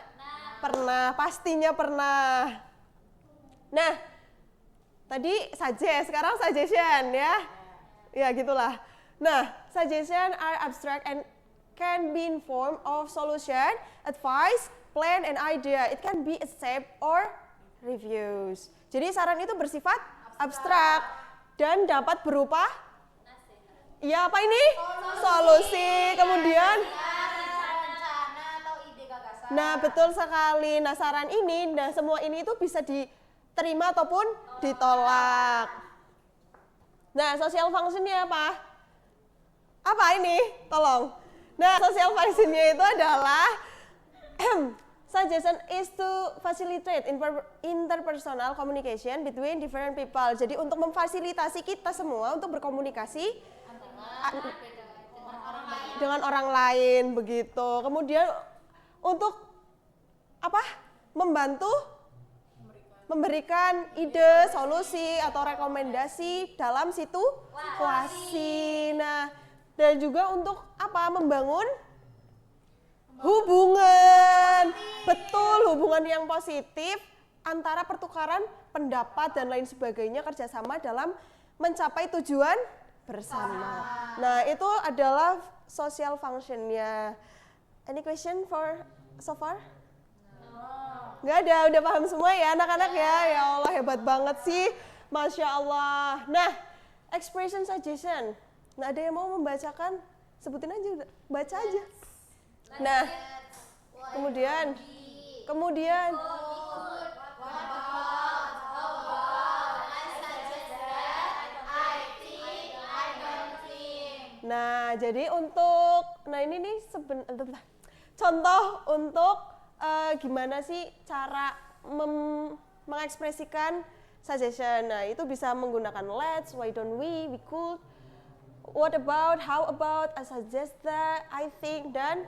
Pernah, pastinya pernah. Nah, tadi suggest, sekarang suggestion ya. Ya gitulah. Nah, suggestion are abstract and can be in form of solution, advice, plan, and idea. It can be a step or reviews. Jadi saran itu bersifat abstrak dan dapat berupa ya apa ini? Solusi. Kemudian nah, betul sekali. Nah, saran ini, nah semua ini itu bisa diterima ataupun ditolak. Nah, social functionnya apa? Apa ini? Tolong. Nah, social functionnya itu adalah Suggestion is to facilitate interpersonal communication between different people. Jadi untuk memfasilitasi kita semua untuk berkomunikasi dengan orang lain begitu. Kemudian untuk apa? Membantu memberikan ide, solusi atau rekomendasi dalam situasi. Nah, dan juga untuk apa? Membangun hubungan. Betul, hubungan yang positif antara pertukaran pendapat dan lain sebagainya, kerjasama dalam mencapai tujuan bersama. Nah, itu adalah social functionnya. Any question for so far? Nggak ada, udah paham semua ya anak-anak ya. Ya Allah, hebat banget sih. Masya Allah. Nah, expression suggestion. Nah, ada yang mau membacakan? Sebutin aja, udah. Baca aja. Nah, kemudian nah, jadi untuk, nah ini nih contoh untuk gimana sih cara mengekspresikan suggestion. Nah, itu bisa menggunakan let's, why don't we could, what about, how about, I suggest that, I think, dan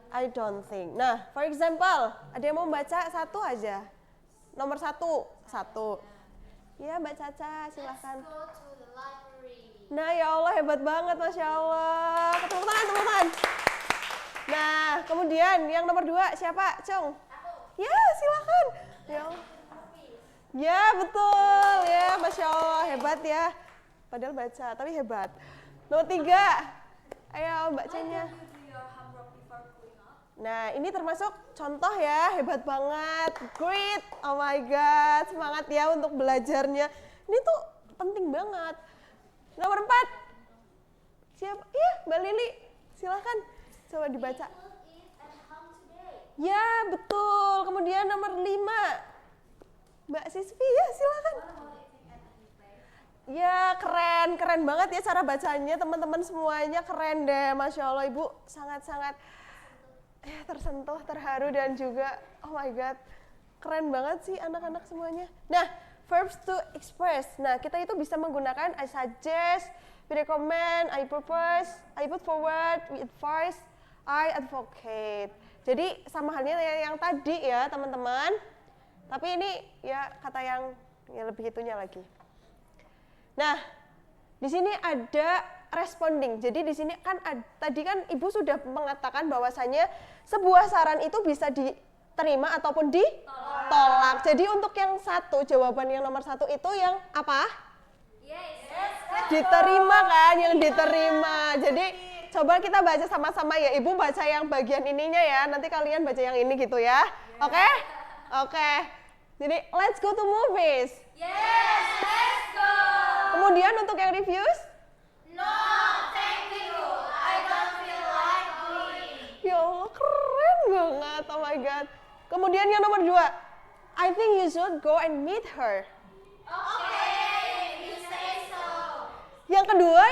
I don't think. Nah, for example, ada yang mau baca satu aja. Nomor satu. Ya, Mbak Caca, silahkan. Nah, ya Allah, hebat banget, Masya Allah. Tepuk tangan. Nah, kemudian yang nomor 2, siapa? Cung? Ya, silahkan. Ya Allah. Ya, betul. Ya, Masya Allah, hebat ya. Padahal baca, tapi hebat. Nomor 3, ayo Mbak Cenya. Nah, ini termasuk contoh ya, hebat banget, great, oh my god, semangat ya untuk belajarnya. Ini tuh penting banget. Nomor 4, siapa? Iya, Mbak Lili, silahkan, coba dibaca. Ya, betul. Kemudian nomor 5, Mbak Sisvi, ya silahkan. Ya, keren banget ya cara bacanya, teman-teman semuanya keren deh, Masya Allah, Ibu sangat-sangat tersentuh, terharu, dan juga oh my god, keren banget sih anak-anak semuanya. Nah, verbs to express. Nah, kita itu bisa menggunakan I suggest, we recommend, I propose, I put forward, we advise, I advocate. Jadi sama halnya yang tadi ya teman-teman. Tapi ini ya kata yang lebih itunya lagi. Nah, di sini ada responding. Jadi di sini kan tadi kan Ibu sudah mengatakan bahwasanya sebuah saran itu bisa diterima ataupun ditolak. Jadi untuk yang satu, jawaban yang nomor 1 itu yang apa? Diterima kan, yang diterima. Jadi coba kita baca sama-sama ya. Ibu baca yang bagian ininya ya, nanti kalian baca yang ini gitu ya. Oke? Oke. Jadi let's go to movies. Yes, let's go. Kemudian untuk yang reviews? No, thank you. I don't feel like going. Ya Allah, keren banget. Oh my god. Kemudian yang nomor 2, I think you should go and meet her. Okay, you say so. Yang kedua,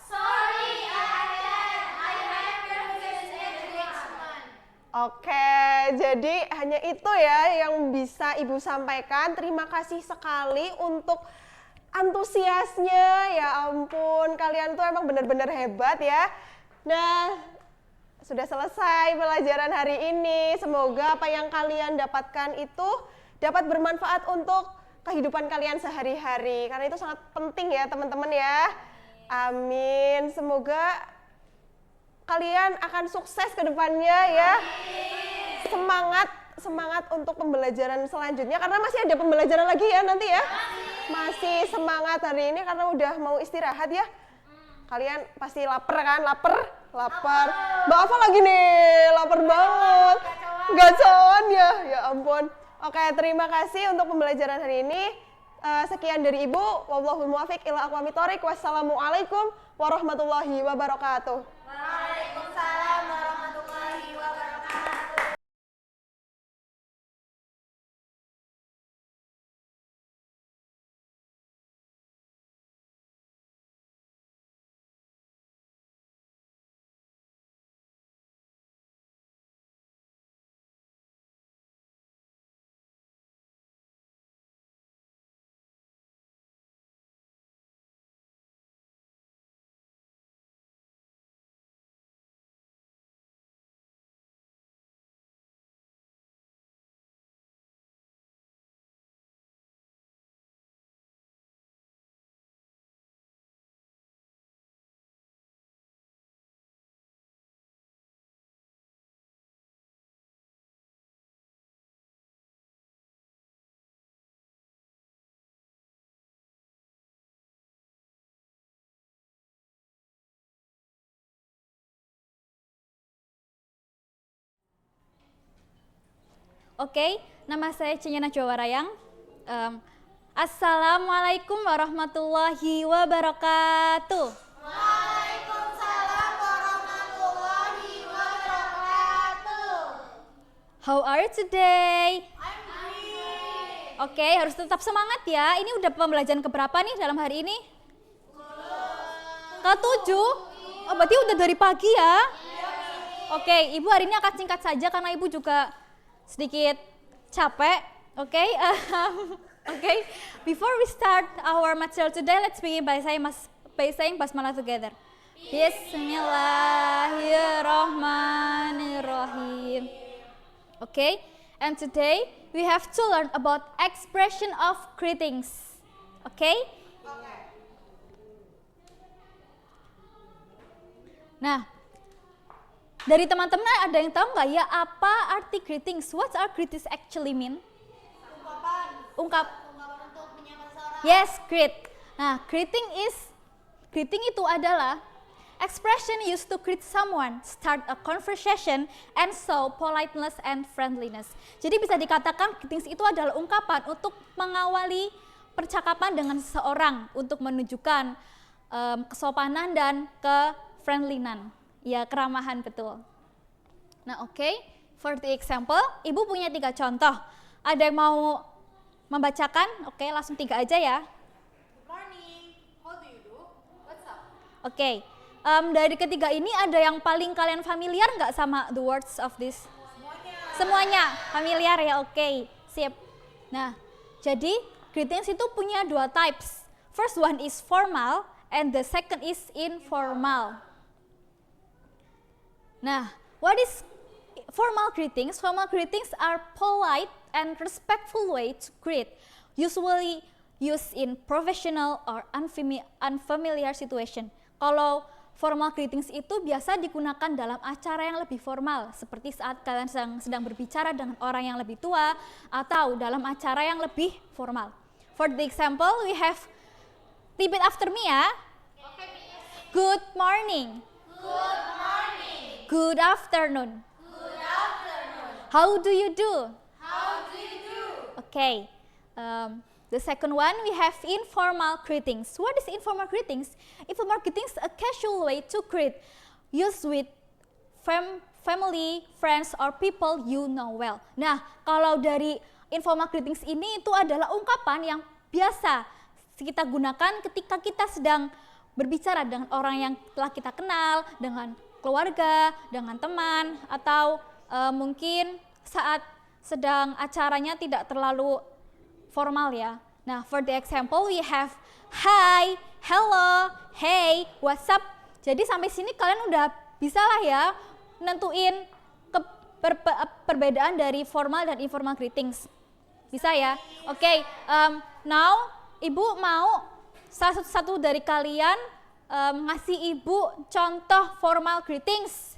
Sorry, I have previous engagement. Oke, jadi hanya itu ya yang bisa Ibu sampaikan. Terima kasih sekali untuk antusiasnya, ya ampun, kalian tuh emang benar-benar hebat ya. Nah, sudah selesai pelajaran hari ini. Semoga apa yang kalian dapatkan itu dapat bermanfaat untuk kehidupan kalian sehari-hari. Karena itu sangat penting ya teman-teman ya. Amin. Semoga kalian akan sukses ke depannya ya. Semangat untuk pembelajaran selanjutnya. Karena masih ada pembelajaran lagi ya nanti ya. Masih semangat hari ini karena udah mau istirahat ya. Kalian pasti lapar kan? Lapar. Mbak Ava lagi nih, lapar banget. Gacoan ya, ya ampun. Oke, terima kasih untuk pembelajaran hari ini. Sekian dari Ibu. Wallahul muwaffiq ila aqwamit thoriq. Wassalamualaikum warahmatullahi wabarakatuh. Waalaikumsalam. Oke, nama saya Cinyana Jawarayang. Assalamualaikum warahmatullahi wabarakatuh. Waalaikumsalam warahmatullahi wabarakatuh. How are you today? I'm great. Oke, harus tetap semangat ya. Ini udah pembelajaran keberapa nih dalam hari ini? Ke-7? Oh, berarti udah dari pagi ya? Oke, Ibu hari ini akan singkat saja karena Ibu juga sedikit capek. Oke, before we start our material today, let's begin by saying basmalah together. Bismillahirrahmanirrahim. Okay, and today we have to learn about expression of greetings. Okay? Nah, dari teman-teman ada yang tahu nggak ya apa arti greetings? What are greetings actually mean? Ungkapan untuk menyapa seseorang. Yes, greet. Nah, greeting itu adalah expression used to greet someone, start a conversation, and show politeness and friendliness. Jadi bisa dikatakan greetings itu adalah ungkapan untuk mengawali percakapan dengan seseorang untuk menunjukkan kesopanan dan ke-friendlinan. Ya, keramahan betul. Nah, oke. For the example, Ibu punya 3 contoh. Ada yang mau membacakan? Oke, langsung 3 aja ya. Good morning. How do you do? What's up? Oke. Dari ketiga ini ada yang paling kalian familiar nggak sama the words of this? Semuanya familiar ya, oke. Sip. Nah, jadi greetings itu punya 2 types. First one is formal and the second is informal. Nah, what is formal greetings? Formal greetings are polite and respectful way to greet, usually used in professional or unfamiliar situation. Kalau formal greetings itu biasa digunakan dalam acara yang lebih formal, seperti saat kalian sedang berbicara dengan orang yang lebih tua atau dalam acara yang lebih formal. For the example, we have, repeat after me ya. Good morning. Good morning. Good afternoon. Good afternoon. How do you do? How do you do? Okay. The second one, we have informal greetings. What is informal greetings? Informal greetings a casual way to greet, used with family, friends, or people you know well. Nah, kalau dari informal greetings ini itu adalah ungkapan yang biasa kita gunakan ketika kita sedang berbicara dengan orang yang telah kita kenal, dengan keluarga, dengan teman, atau mungkin saat sedang acaranya tidak terlalu formal ya. Nah, for the example we have hi, hello, hey, what's up. Jadi sampai sini kalian udah bisa lah ya nentuin perbedaan dari formal dan informal greetings. Bisa ya? Oke, now Ibu mau satu dari kalian ngasih Ibu contoh formal greetings.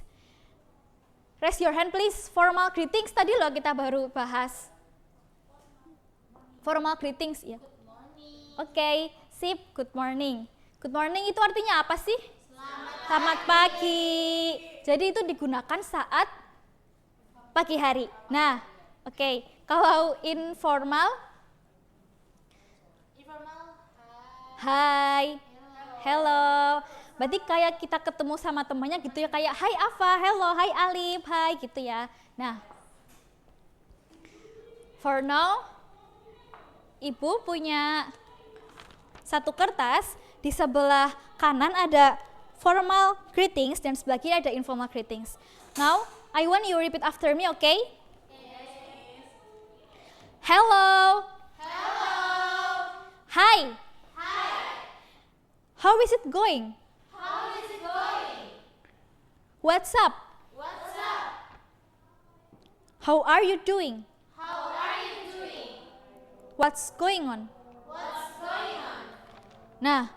Raise your hand please. Formal greetings tadi loh kita baru bahas. Formal greetings ya. Oke, sip. Good morning. Good morning itu artinya apa sih? Selamat pagi. Jadi itu digunakan saat pagi hari. Nah, oke. Kalau informal? Hai. Hello. Berarti kayak kita ketemu sama temannya gitu ya, kayak hai Afa, hello, hai Alif, hai gitu ya. Nah, for now, Ibu punya satu kertas, di sebelah kanan ada formal greetings dan sebelah kiri ada informal greetings. Now, I want you repeat after me, okay? Yes. Hello. Hello. Hi. Hi. How is it going? How is it going? What's up? What's up? How are you doing? How are you doing? What's going on? What's going on? Nah,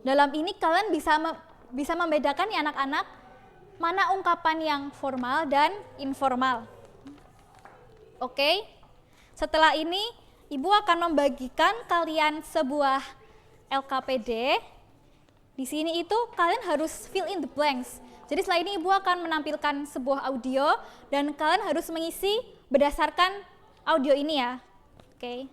dalam ini kalian bisa membedakan ya anak-anak mana ungkapan yang formal dan informal. Oke? Setelah ini Ibu akan membagikan kalian sebuah LKPD. Di sini itu kalian harus fill in the blanks. Jadi setelah ini Ibu akan menampilkan sebuah audio dan kalian harus mengisi berdasarkan audio ini ya. Oke.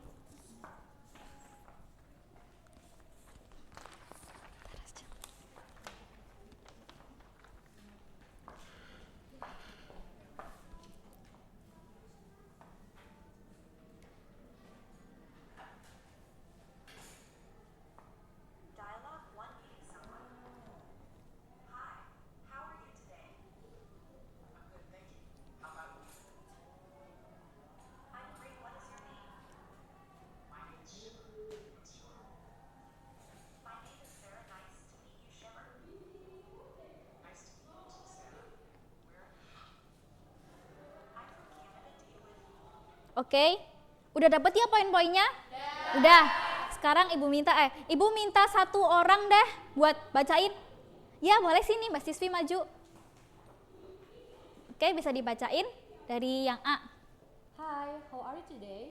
Oke, udah dapet ya poin-poinnya? Udah. Sekarang ibu minta satu orang deh buat bacain. Ya boleh sini Mbak Siswi maju. Oke, bisa dibacain dari yang A. Hi, how are you today?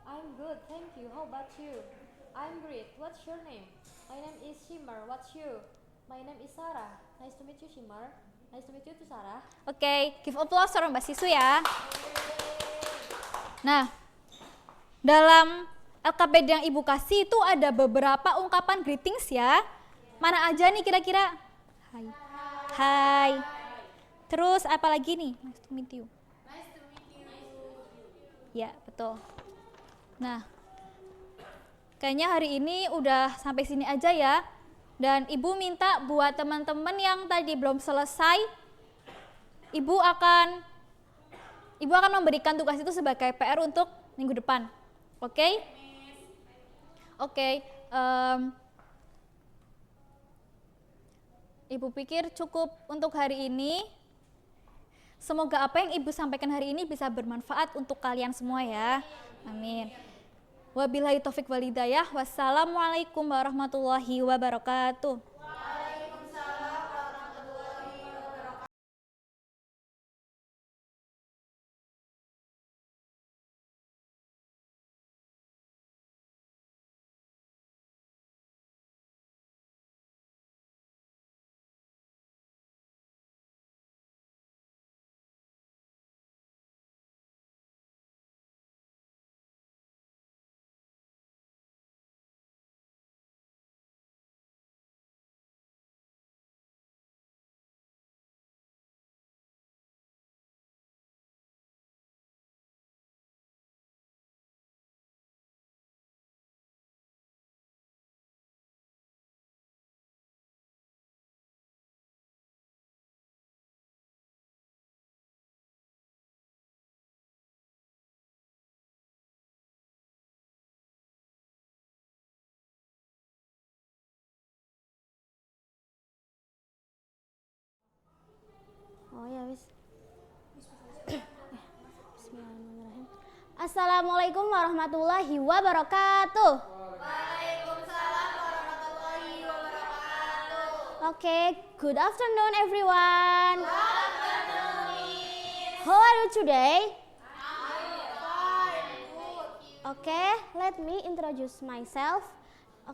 I'm good, thank you. How about you? I'm great. What's your name? My name is Shimmer. What's you? My name is Sarah. Nice to meet you, Shimmer. Nice to meet you too, Sarah. Oke, give applause for Mbak Siswi ya. Nah, dalam LKPD yang Ibu kasih itu ada beberapa ungkapan greetings ya. Mana aja nih kira-kira? Hai. Hai. Terus apa lagi nih? Nice to meet you. Nice to meet you. Ya, betul. Nah, kayaknya hari ini udah sampai sini aja ya. Dan Ibu minta buat teman-teman yang tadi belum selesai, Ibu akan memberikan tugas itu sebagai PR untuk minggu depan. Oke? Oke. Ibu pikir cukup untuk hari ini. Semoga apa yang Ibu sampaikan hari ini bisa bermanfaat untuk kalian semua ya. Amin. Wabillahi taufik wal hidayah. Wassalamualaikum warahmatullahi wabarakatuh. Oh ya wis. Bismillahirrahmanirrahim. Assalamualaikum warahmatullahi wabarakatuh. Waalaikumsalam warahmatullahi wabarakatuh. Okay, good afternoon everyone. Good afternoon. How are you today? I'm fine. Okay, let me introduce myself.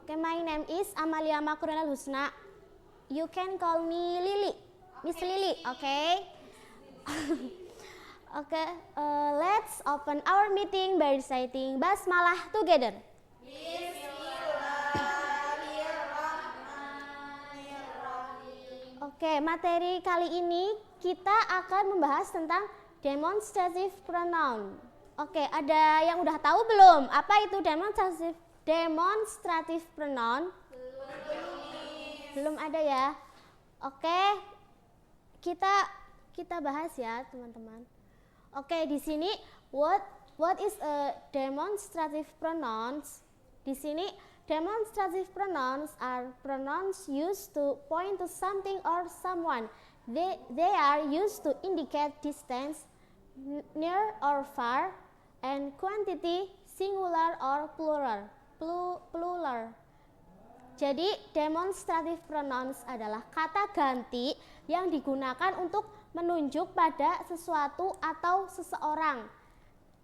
Okay, my name is Amalia Makrunal Husna. You can call me Lily. Miss Lily, okay? Okay, let's open our meeting by reciting Basmalah together. Oke, materi kali ini kita akan membahas tentang demonstrative pronoun. Oke, ada yang udah tahu belum? Apa itu demonstrative pronoun? Belum ada ya? Oke. Kita bahas ya, teman-teman. Oke, di sini what is a demonstrative pronouns? Di sini demonstrative pronouns are pronouns used to point to something or someone. They are used to indicate distance, near or far, and quantity, singular or plural. Jadi demonstrative pronouns adalah kata ganti yang digunakan untuk menunjuk pada sesuatu atau seseorang.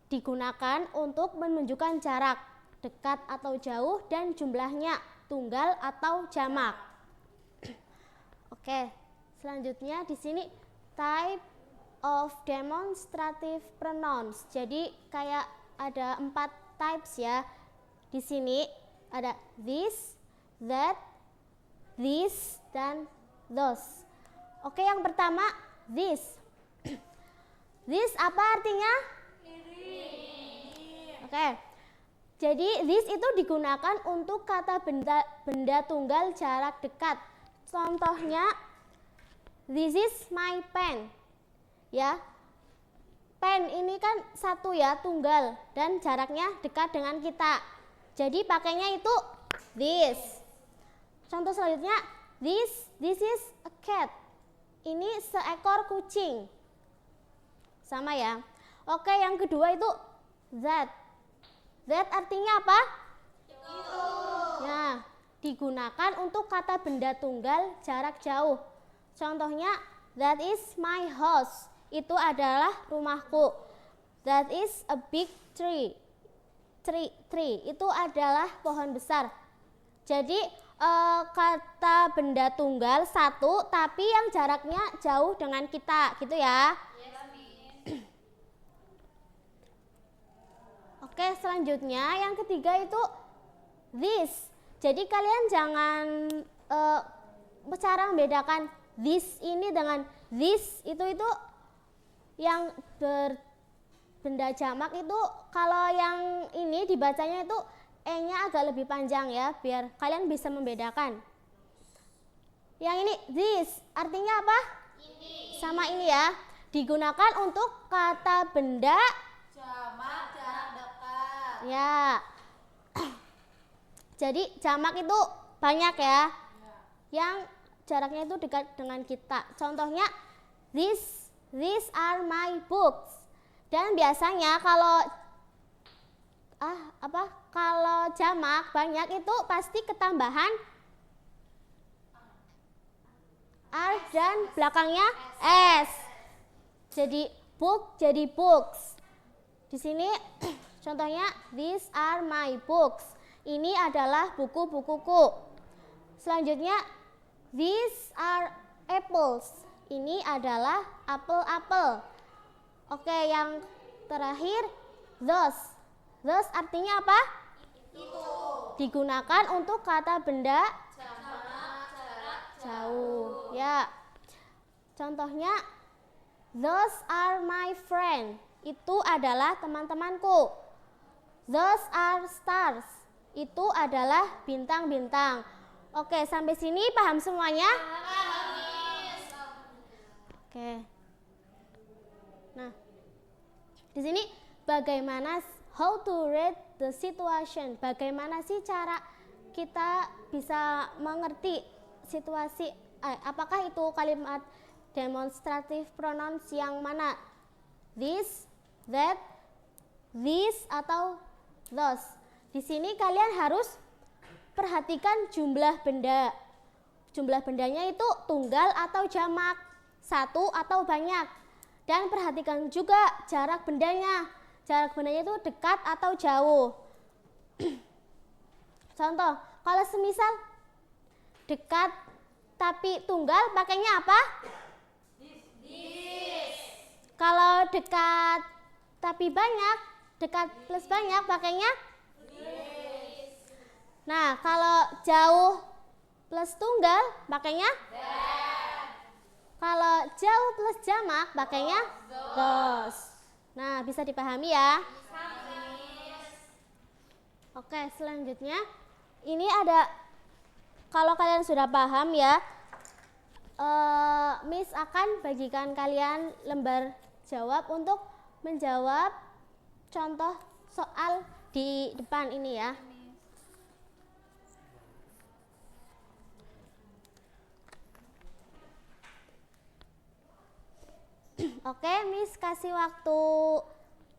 Digunakan untuk menunjukkan jarak, dekat atau jauh, dan jumlahnya, tunggal atau jamak. Oke, selanjutnya di sini type of demonstrative pronouns. Jadi kayak ada 4 types ya. Di sini ada this, that, this, dan those. Oke, yang pertama this. This apa artinya? Oke. Jadi this itu digunakan untuk kata benda tunggal jarak dekat. Contohnya this is my pen. Ya. Pen ini kan satu ya, tunggal dan jaraknya dekat dengan kita. Jadi pakainya itu this. Contoh selanjutnya this is a cat. Ini seekor kucing. Sama ya. Oke, yang kedua itu that. That artinya apa? Itu. Ya, digunakan untuk kata benda tunggal jarak jauh. Contohnya that is my house. Itu adalah rumahku. That is a big tree. Tree itu adalah pohon besar. Jadi kata benda tunggal satu tapi yang jaraknya jauh dengan kita, gitu ya. Oke, selanjutnya yang ketiga itu this. Jadi kalian jangan cara membedakan this ini dengan this itu yang benda jamak itu. Kalau yang ini dibacanya itu e-nya agak lebih panjang ya, biar kalian bisa membedakan. Yang ini this artinya apa? Ini. Sama ini ya, digunakan untuk kata benda Jamak jarak dekat. ya. Jadi jamak itu banyak ya, yang jaraknya itu dekat dengan kita. Contohnya these are my books. Dan biasanya kalau jamak banyak itu pasti ketambahan R dan belakangnya S. Jadi book jadi books. Di sini contohnya these are my books. Ini adalah buku-bukuku. Selanjutnya these are apples. Ini adalah apel-apel. Oke, yang terakhir those. Those artinya apa? Itu. Digunakan untuk kata benda Jamak jarak jauh. Ya. Contohnya those are my friend. Itu adalah teman-temanku. Those are stars. Itu adalah bintang-bintang. Oke, sampai sini paham semuanya? Oke. Nah, di sini bagaimana how to read the situation? Bagaimana sih cara kita bisa mengerti situasi? Apakah itu kalimat demonstrative pronouns yang mana? This, that, this atau those? Di sini kalian harus perhatikan jumlah benda. Jumlah bendanya itu tunggal atau jamak, satu atau banyak. Dan perhatikan juga jarak bendanya. Jarak bendanya itu dekat atau jauh. Contoh, kalau semisal dekat tapi tunggal pakainya apa? this. Kalau dekat tapi banyak, dekat plus banyak pakainya? Nah, kalau jauh plus tunggal pakainya? Kalau jauh plus jamak pakainya? Those. Nah, bisa dipahami ya? Oke, selanjutnya ini ada, kalau kalian sudah paham ya, Miss akan bagikan kalian lembar jawab untuk menjawab contoh soal di depan ini ya. Oke, Miss kasih waktu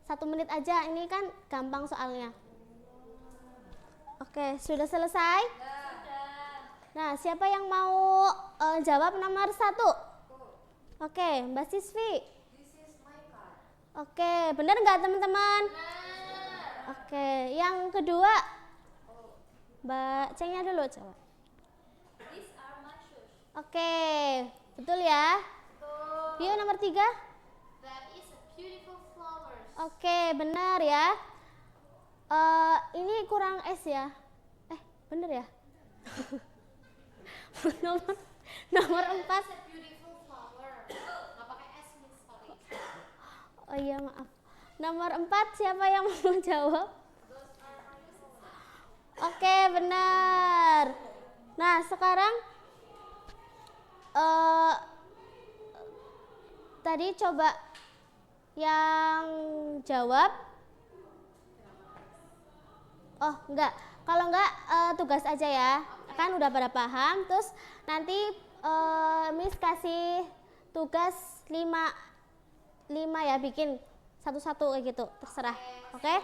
1 menit aja, ini kan gampang soalnya. Oke, sudah selesai? Nah, siapa yang mau jawab nomor 1? Oke, Mbak Sisvi. Oke, benar nggak teman-teman? Oke, yang kedua, Mbak Cengnya dulu jawab. Oke, betul ya? Yuk nomor 3. Oke, benar ya. Ini kurang S ya. Bener ya? nomor 4. Oh iya, maaf. Nomor 4 siapa yang mau jawab? Oke, benar. Nah, sekarang tadi coba yang jawab. Oh, enggak. Kalau enggak tugas aja ya. Kan udah pada paham. Terus nanti Miss kasih tugas 5 ya, bikin satu-satu kayak gitu, terserah. Oke.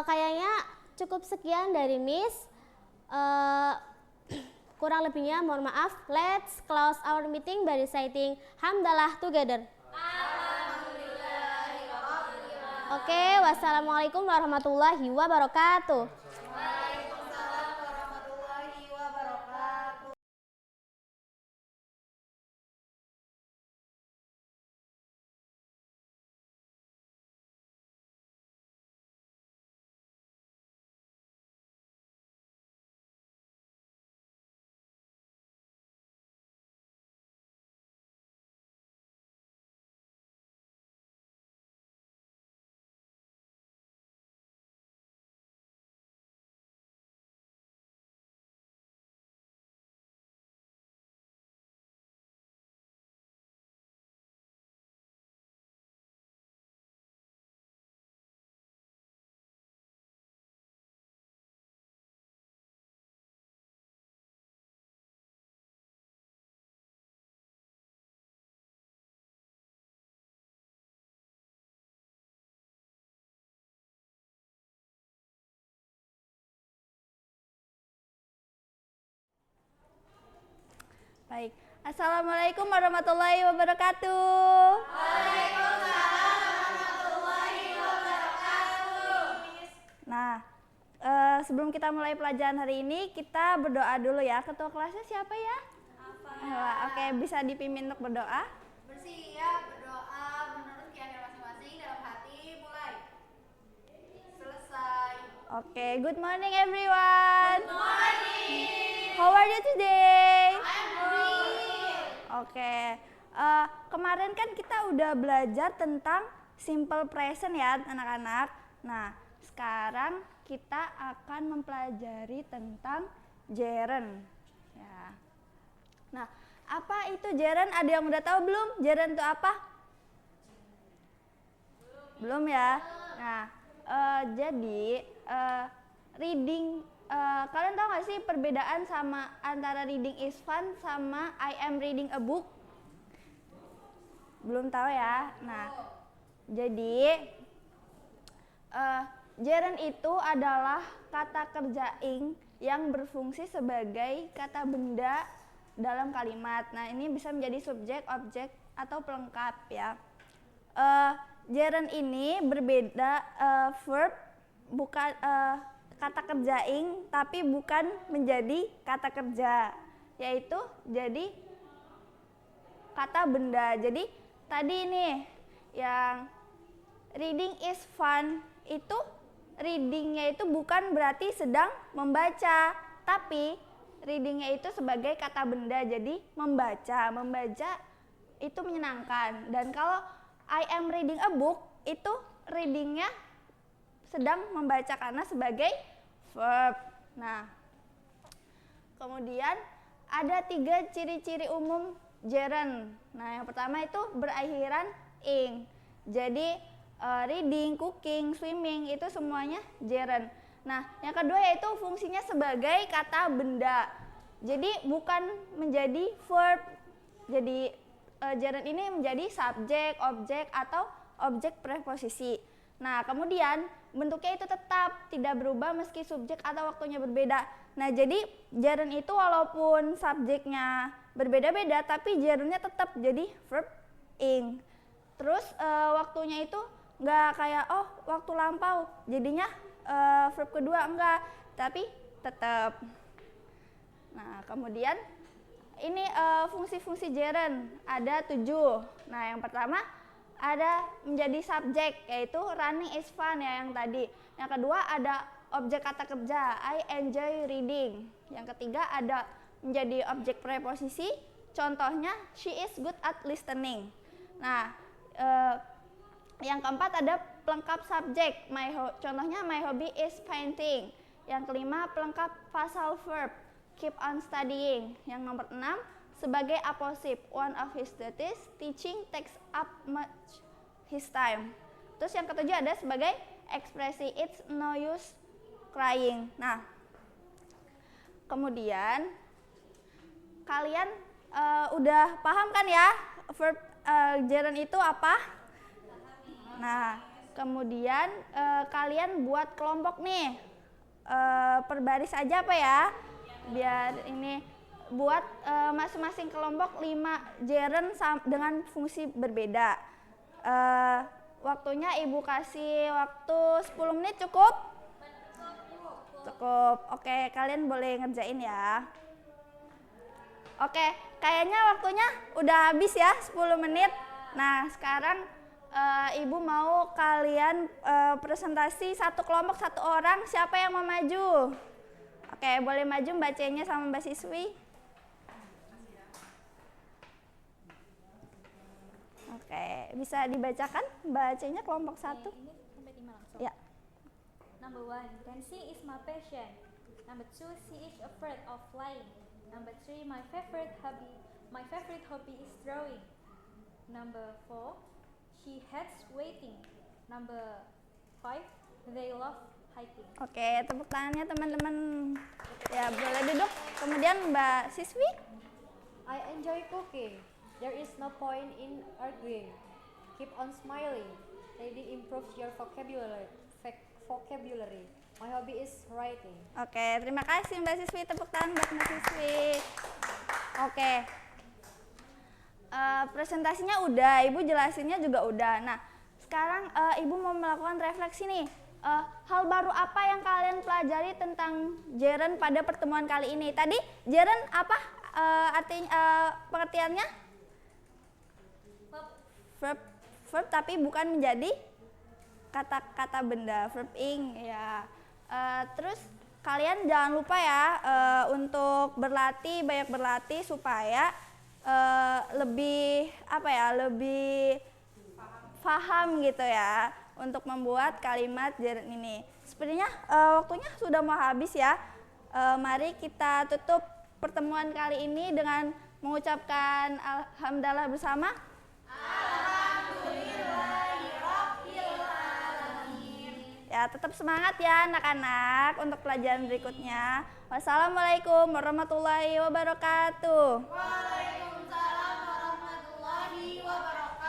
Kayaknya cukup sekian dari Miss. Kurang lebihnya mohon maaf. Let's close our meeting by reciting hamdalah together. Oke, wassalamualaikum warahmatullahi wabarakatuh. Waalaikumsalam warahmatullahi wabarakatuh. Baik. Assalamualaikum warahmatullahi wabarakatuh. Nah, sebelum kita mulai pelajaran hari ini, kita berdoa dulu ya. Ketua kelasnya siapa ya? Oke, bisa dipimpin untuk berdoa. Bersiap berdoa menurut keyakinan masing-masing dalam hati. Mulai. Selesai. Oke, good morning everyone. Good morning. How are you today? I'm good. Oke, kemarin kan kita udah belajar tentang simple present ya anak-anak. Nah, sekarang kita akan mempelajari tentang gerund. Ya. Nah, apa itu gerund? Ada yang udah tahu belum? Gerund itu apa? Belum ya? Nah, jadi reading, kalian tahu gak sih perbedaan sama antara reading is fun sama I am reading a book? Belum tahu ya? Nah, jadi gerund itu adalah kata kerja ing yang berfungsi sebagai kata benda dalam kalimat. Nah, ini bisa menjadi subjek, objek, atau pelengkap ya. Gerund ini berbeda, verb bukan kata kerja ing, tapi bukan menjadi kata kerja, yaitu jadi kata benda. Jadi tadi nih yang reading is fun itu readingnya itu bukan berarti sedang membaca, tapi readingnya itu sebagai kata benda, jadi membaca itu menyenangkan. Dan kalau I am reading a book itu readingnya sedang membaca karena sebagai verb. Nah, kemudian ada 3 ciri-ciri umum gerund. Nah, yang pertama itu berakhiran ing. Jadi reading, cooking, swimming itu semuanya gerund. Nah, yang kedua yaitu fungsinya sebagai kata benda. Jadi bukan menjadi verb. Jadi gerund ini menjadi subjek, objek, atau objek preposisi. Nah, kemudian bentuknya itu tetap tidak berubah meski subjek atau waktunya berbeda. Nah, jadi gerund itu walaupun subjeknya berbeda-beda, tapi gerundnya tetap jadi verb ing. Terus waktunya itu nggak kayak waktu lampau, jadinya verb kedua enggak, tapi tetap. Nah, kemudian ini fungsi-fungsi gerund ada 7. Nah, yang pertama ada menjadi subjek, yaitu running is fun ya yang tadi. Yang kedua ada objek kata kerja, I enjoy reading. Yang ketiga ada menjadi objek preposisi, contohnya she is good at listening. Nah, yang keempat ada pelengkap subjek, contohnya my hobby is painting. Yang kelima pelengkap phrasal verb, keep on studying. Yang nomor 6 sebagai aposip, one of his duties teaching takes up much his time. Terus yang ketujuh ada sebagai ekspresi, it's no use crying. Nah, kemudian kalian udah paham kan ya verb gerund itu apa? Nah, kemudian kalian buat kelompok nih, per baris aja apa ya, biar ini buat masing-masing kelompok 5 gerund dengan fungsi berbeda. Waktunya ibu kasih waktu 10 menit cukup? Cukup. Oke, kalian boleh ngerjain ya. Oke, kayaknya waktunya udah habis ya, 10 menit. Nah, sekarang ibu mau kalian presentasi satu kelompok, satu orang. Siapa yang mau maju? Oke, boleh maju Mbak C-nya sama Mbak Siswi. Oke, bisa dibacakan Mbak C-nya kelompok 1? Ini sampai 5 langsung. Ya. Number 1, dancing is my passion. Number 2, she is afraid of flying. Number 3, my favorite hobby is drawing. Number 4, she hates waiting. Number 5, they love hiking. Oke, tepuk tangannya teman-teman. Ya, boleh duduk. Kemudian Mbak Siswi. I enjoy cooking. There is no point in arguing. Keep on smiling. Reading improves your vocabulary. My hobby is writing. Oke, terima kasih Mbak Siswi. Tepuk tangan buat Mbak Siswi. Oke. Presentasinya udah, Ibu jelasinnya juga udah. Nah, sekarang Ibu mau melakukan refleksi nih. Hal baru apa yang kalian pelajari tentang gerund pada pertemuan kali ini? Tadi gerund apa artinya, pengertiannya? Verb tapi bukan menjadi kata-kata benda, verb ing ya. Terus kalian jangan lupa ya untuk banyak berlatih supaya lebih lebih paham gitu ya untuk membuat kalimat gerund ini. Sepertinya waktunya sudah mau habis ya. Mari kita tutup pertemuan kali ini dengan mengucapkan alhamdulillah bersama. Ya, tetap semangat ya anak-anak untuk pelajaran berikutnya. Wassalamualaikum warahmatullahi wabarakatuh. Waalaikumsalam warahmatullahi wabarakatuh.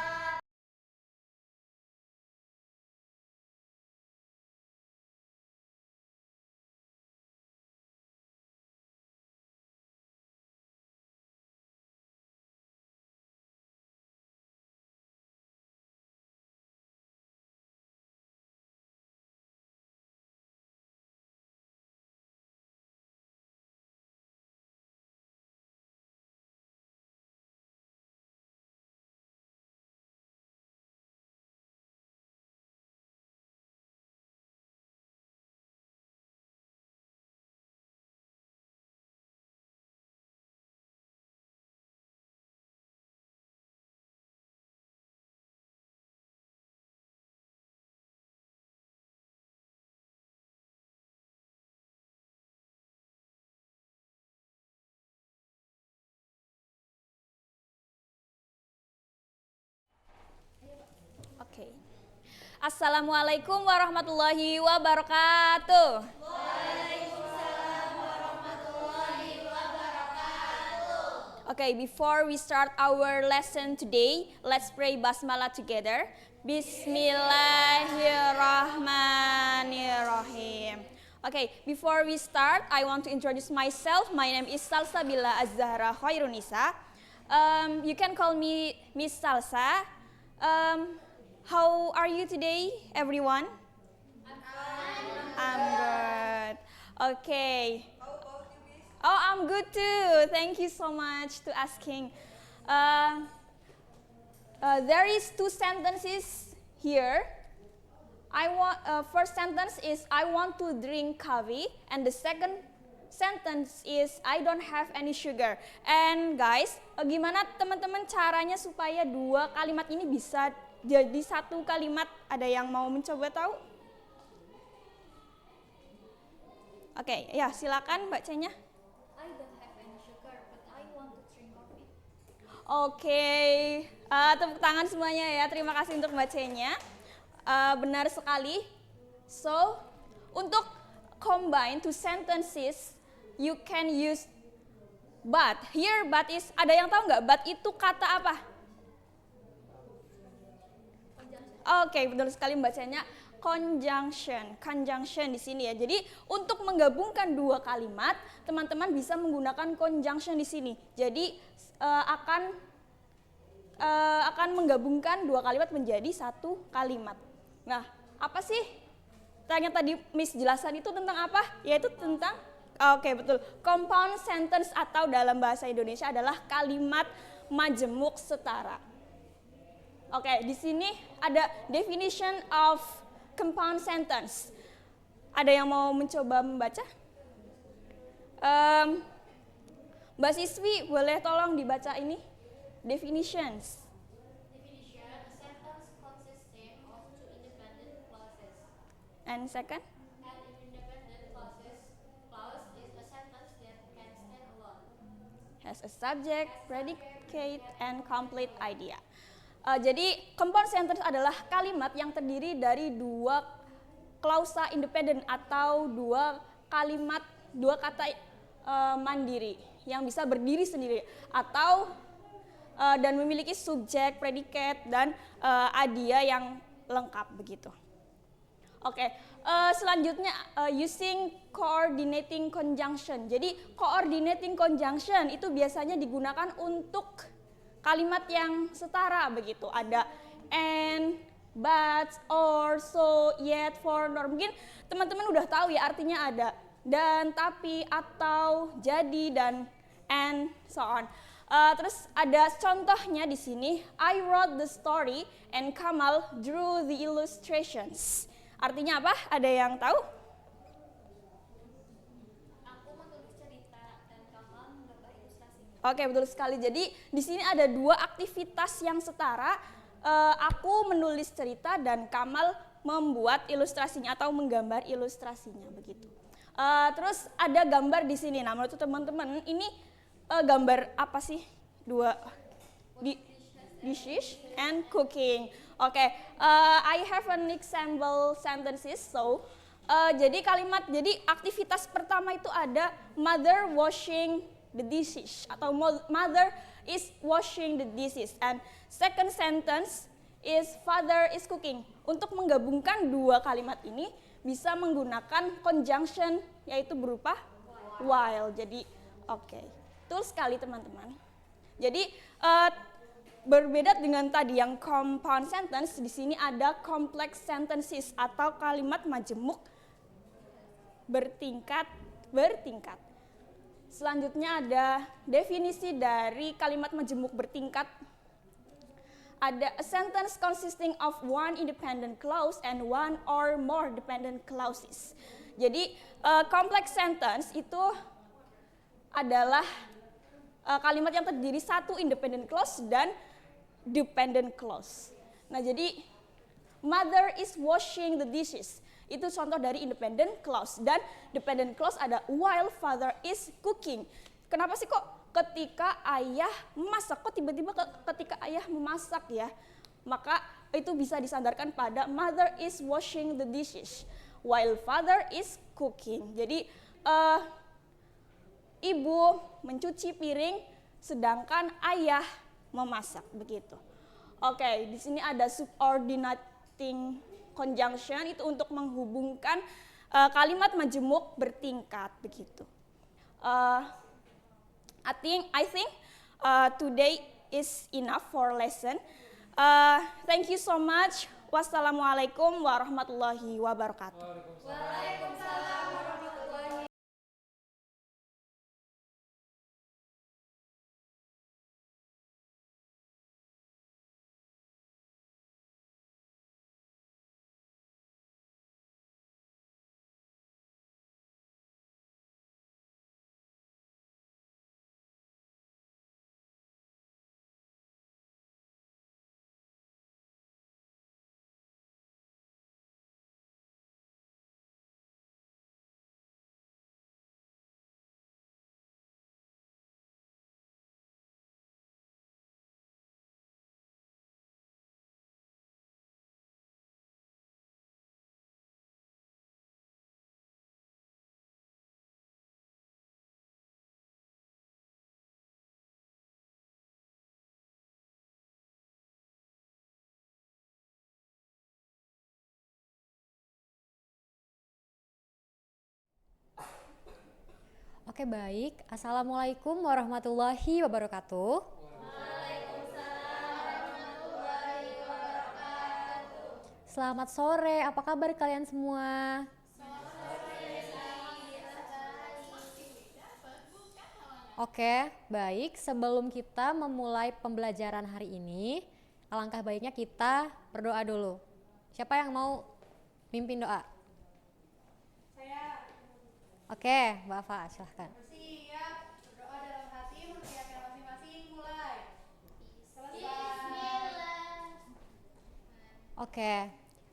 Oke. Assalamualaikum warahmatullahi wabarakatuh. Waalaikumsalam warahmatullahi wabarakatuh. Okay, before we start our lesson today, let's pray basmalah together. Bismillahirrahmanirrahim. Okay, before we start, I want to introduce myself. My name is Salsabila Az-Zahra Khairunisa. You can call me Miss Salsa. How are you today, everyone? I'm good. Okay. How about you, Miss? Oh, I'm good too. Thank you so much to asking. There is two sentences here. First sentence is I want to drink coffee, and the second sentence is I don't have any sugar. And guys, gimana teman-teman caranya supaya dua kalimat ini bisa jadi satu kalimat? Ada yang mau mencoba tahu? Oke, ya silakan bacanya. I don't have any sugar, but I want to drink coffee. Oke, tepuk tangan semuanya ya. Terima kasih untuk bacanya. Benar sekali. So, untuk combine two sentences, you can use but. Here, but is, ada yang tahu nggak? But itu kata apa? Oke, betul sekali bacanya. Conjunction di sini ya. Jadi untuk menggabungkan dua kalimat, teman-teman bisa menggunakan conjunction di sini. Jadi akan menggabungkan dua kalimat menjadi satu kalimat. Nah, apa sih yang tadi Miss jelaskan itu tentang apa? Yaitu tentang, oke betul, compound sentence atau dalam bahasa Indonesia adalah kalimat majemuk setara. Oke, di sini ada definition of compound sentence. Ada yang mau mencoba membaca? Mbak Siswi, boleh tolong dibaca ini? Definitions. And second? An independent clause is a sentence that can stand alone. Has a subject, predicate, and complete idea. Jadi compound sentence adalah kalimat yang terdiri dari dua klausa independen atau dua kata mandiri yang bisa berdiri sendiri atau dan memiliki subjek, predicate, dan idea yang lengkap begitu. Oke, selanjutnya using coordinating conjunction. Jadi coordinating conjunction itu biasanya digunakan untuk kalimat yang setara begitu. Ada and, but, or, so, yet, for, nor. Mungkin teman-teman udah tahu ya artinya ada dan, tapi, atau, jadi, dan and so on. Terus ada contohnya di sini. I wrote the story and Kamal drew the illustrations. Artinya apa? Ada yang tahu? Aku menulis cerita dan Kamal menggambar ilustrasinya. Oke, betul sekali. Jadi di sini ada dua aktivitas yang setara. Aku menulis cerita dan Kamal membuat ilustrasinya atau menggambar ilustrasinya begitu. Terus ada gambar di sini. Nah, menurut teman-teman ini gambar apa sih? Dua dishes and cooking. Oke, I have an example sentences. So, jadi aktivitas pertama itu ada mother washing the dishes atau mother is washing the dishes, and second sentence is father is cooking. Untuk menggabungkan dua kalimat ini bisa menggunakan conjunction yaitu berupa while. Jadi, oke, betul sekali teman-teman. Jadi berbeda dengan tadi yang compound sentence, di sini ada complex sentences atau kalimat majemuk bertingkat. Selanjutnya ada definisi dari kalimat majemuk bertingkat. Ada a sentence consisting of one independent clause and one or more dependent clauses. Jadi complex sentence itu adalah kalimat yang terdiri satu independent clause dan dependent clause. Nah, jadi mother is washing the dishes. Itu contoh dari independent clause, dan dependent clause ada while father is cooking. Kenapa sih kok ketika ayah memasak, kok tiba-tiba ketika ayah memasak ya? Maka itu bisa disandarkan pada mother is washing the dishes while father is cooking. Jadi ibu mencuci piring sedangkan ayah memasak begitu. Oke, di sini ada subordinating conjunction itu untuk menghubungkan kalimat majemuk bertingkat begitu. I think today is enough for lesson. Thank you so much. Wassalamualaikum warahmatullahi wabarakatuh. Waalaikumsalam. Oke, baik. Assalamualaikum warahmatullahi wabarakatuh. Selamat sore, apa kabar kalian semua? Oke, baik. Sebelum kita memulai pembelajaran hari ini, alangkah baiknya kita berdoa dulu. Siapa yang mau mimpin doa? Saya Oke, Mbak Afa, silahkan. siap berdoa dalam hati mempersiapkan masing-masing mulai. Selesai. Oke,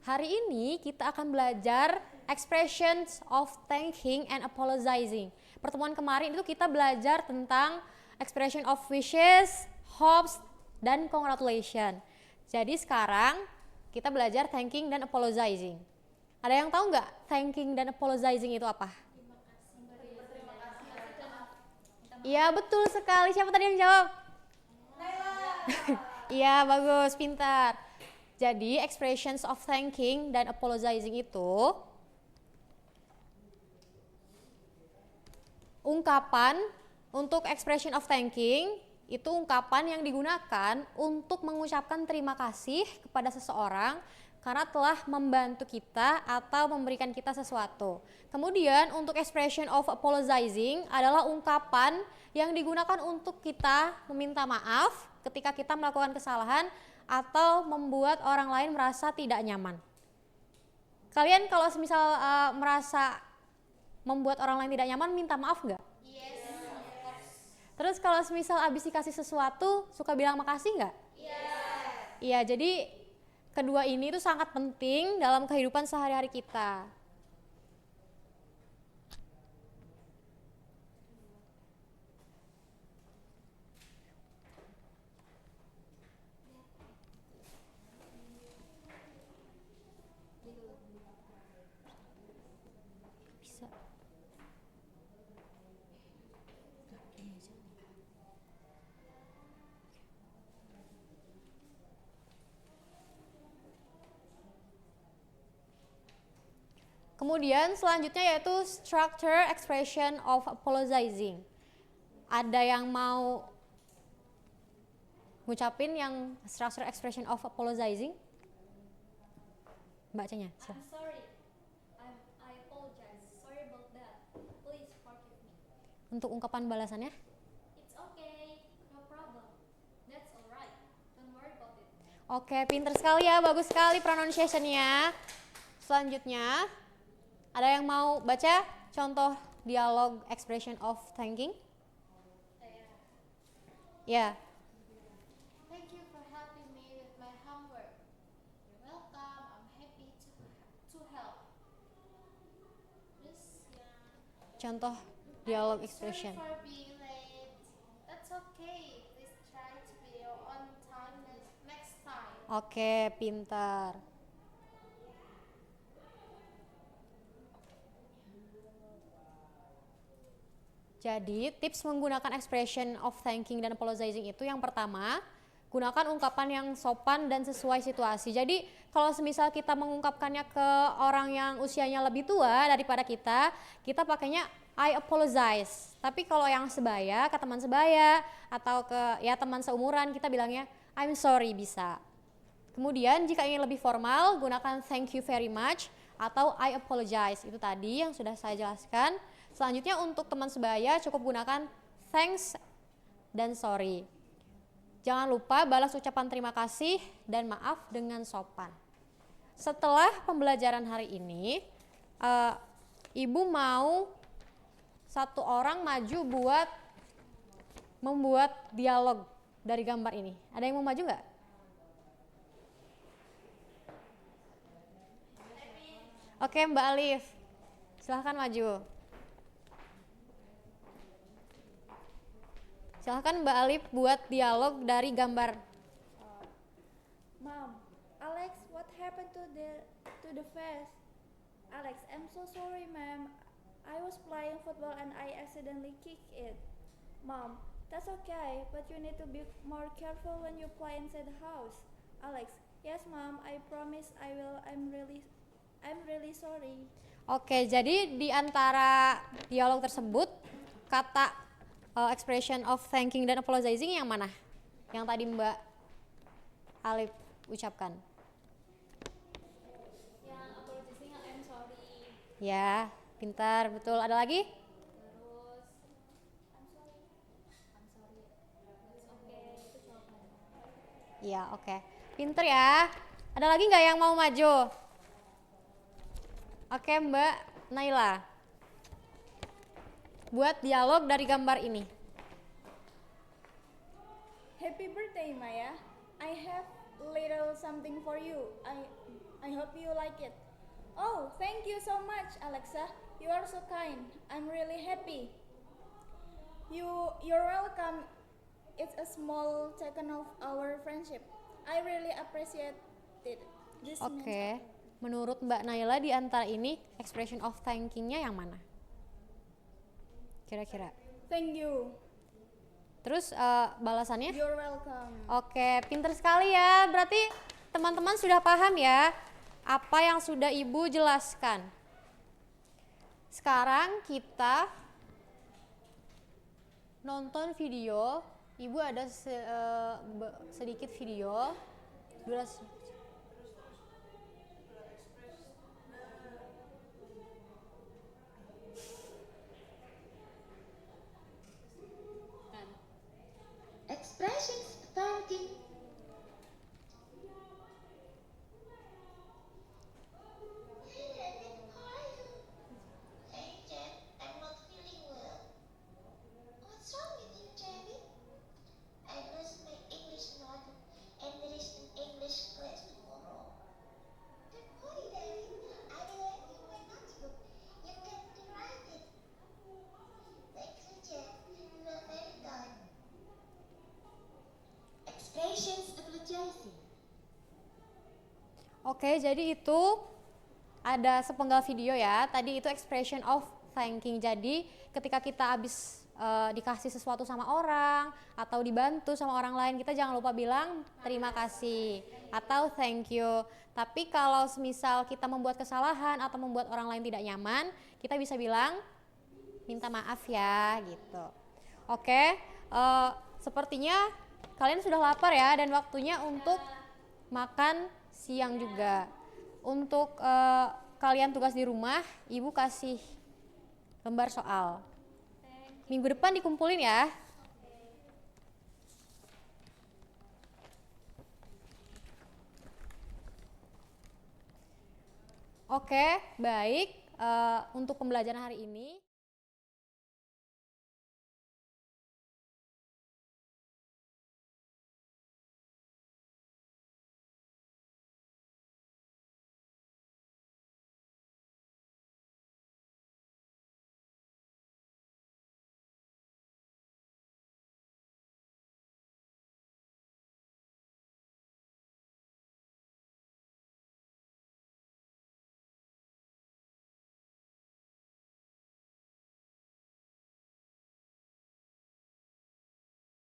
hari ini kita akan belajar expressions of thanking and apologizing. Pertemuan kemarin itu kita belajar tentang expression of wishes, hopes, dan congratulations. Jadi sekarang kita belajar thanking dan apologizing. Ada yang tahu nggak thanking dan apologizing itu apa? Iya, betul sekali. Siapa tadi yang jawab? Iya, bagus, pintar. Jadi expressions of thanking dan apologizing itu ungkapan untuk expression of thanking itu ungkapan yang digunakan untuk mengucapkan terima kasih kepada seseorang karena telah membantu kita atau memberikan kita sesuatu. Kemudian untuk expression of apologizing adalah ungkapan yang digunakan untuk kita meminta maaf ketika kita melakukan kesalahan atau membuat orang lain merasa tidak nyaman. Kalian kalau misal merasa membuat orang lain tidak nyaman, minta maaf nggak? Yes. Terus kalau misal abis dikasih sesuatu, suka bilang makasih nggak? Iya, jadi kedua ini itu sangat penting dalam kehidupan sehari-hari kita. Bisa. Kemudian selanjutnya yaitu structure expression of apologizing. Ada yang mau ngucapin yang structure expression of apologizing? Bacanya. I'm sorry. I apologize. Sorry about that. Please forgive me. Untuk ungkapan balasannya? It's okay. No problem. That's alright. Don't worry about it. Oke, pinter sekali ya, bagus sekali pronunciation-nya. Selanjutnya, ada yang mau baca contoh dialog expression of thanking? Ya. Thank you for helping me with my homework. You're welcome. I'm happy to help. Terus yang Contoh dialog I'm expression. sorry for being late. That's okay. Please try to be on time next time. Oke, pintar. Jadi, tips menggunakan expression of thanking dan apologizing itu yang pertama, gunakan ungkapan yang sopan dan sesuai situasi. Jadi, kalau semisal kita mengungkapkannya ke orang yang usianya lebih tua daripada kita pakainya I apologize. Tapi kalau yang sebaya, ke teman sebaya atau ke ya teman seumuran, kita bilangnya I'm sorry bisa. Kemudian jika ingin lebih formal, gunakan thank you very much atau I apologize. Itu tadi yang sudah saya jelaskan. Selanjutnya untuk teman sebaya cukup gunakan thanks dan sorry. Jangan lupa balas ucapan terima kasih dan maaf dengan sopan. Setelah pembelajaran hari ini, Ibu mau satu orang maju buat membuat dialog dari gambar ini. Ada yang mau maju nggak? Oke, Mbak Alif, silahkan maju. Silahkan Mbak Alif buat dialog dari gambar. Mom, Alex, what happened to the vase? Alex, I'm so sorry, ma'am. I was playing football and I accidentally kicked it. Mom, that's okay, but you need to be more careful when you play inside the house. Alex, yes, mom, I promise I will. I'm really sorry. Oke, jadi di antara dialog tersebut kata expression of thanking dan apologizing yang mana? Yang tadi Mbak Alif ucapkan. Yang apologizing yang I'm sorry. Ya, pintar, betul. Ada lagi? Terus I'm sorry. It's okay, itu jawabannya. Iya, oke. Pinter ya. Ada lagi nggak yang mau maju? Oke, Mbak Naila. Buat dialog dari gambar ini. Happy birthday, Maya. I have little something for you. I hope you like it. Oh, thank you so much, Alexa. You are so kind. I'm really happy. You're welcome. It's a small token of our friendship. I really appreciate it. This means Oke. Menurut Mbak Naila di antara ini expression of thanking-nya yang mana? Kira-kira. thank you. Terus balasannya? You're welcome. Oke, pinter sekali ya. Berarti teman-teman sudah paham ya apa yang sudah Ibu jelaskan. Sekarang kita nonton video. Ibu ada sedikit video. Durasi. Expressions thanking. Hey Jen, I'm not feeling well. What's wrong with you, Jenny? I lost my English notebook and there is an English class tomorrow. Don't worry, David. I will lend you my notebook. You can rewrite it. Thank you, Jen. You are very kind. Expressions apologizing. Oke, jadi itu ada sepenggal video ya. Tadi itu expression of thanking. Jadi ketika kita habis dikasih sesuatu sama orang atau dibantu sama orang lain, kita jangan lupa bilang terima kasih atau thank you. Tapi kalau misal kita membuat kesalahan atau membuat orang lain tidak nyaman, kita bisa bilang minta maaf ya gitu. Oke, sepertinya kalian sudah lapar ya dan waktunya untuk makan siang juga. Untuk kalian tugas di rumah, Ibu kasih lembar soal. Minggu depan dikumpulin ya. Oke, baik. Untuk pembelajaran hari ini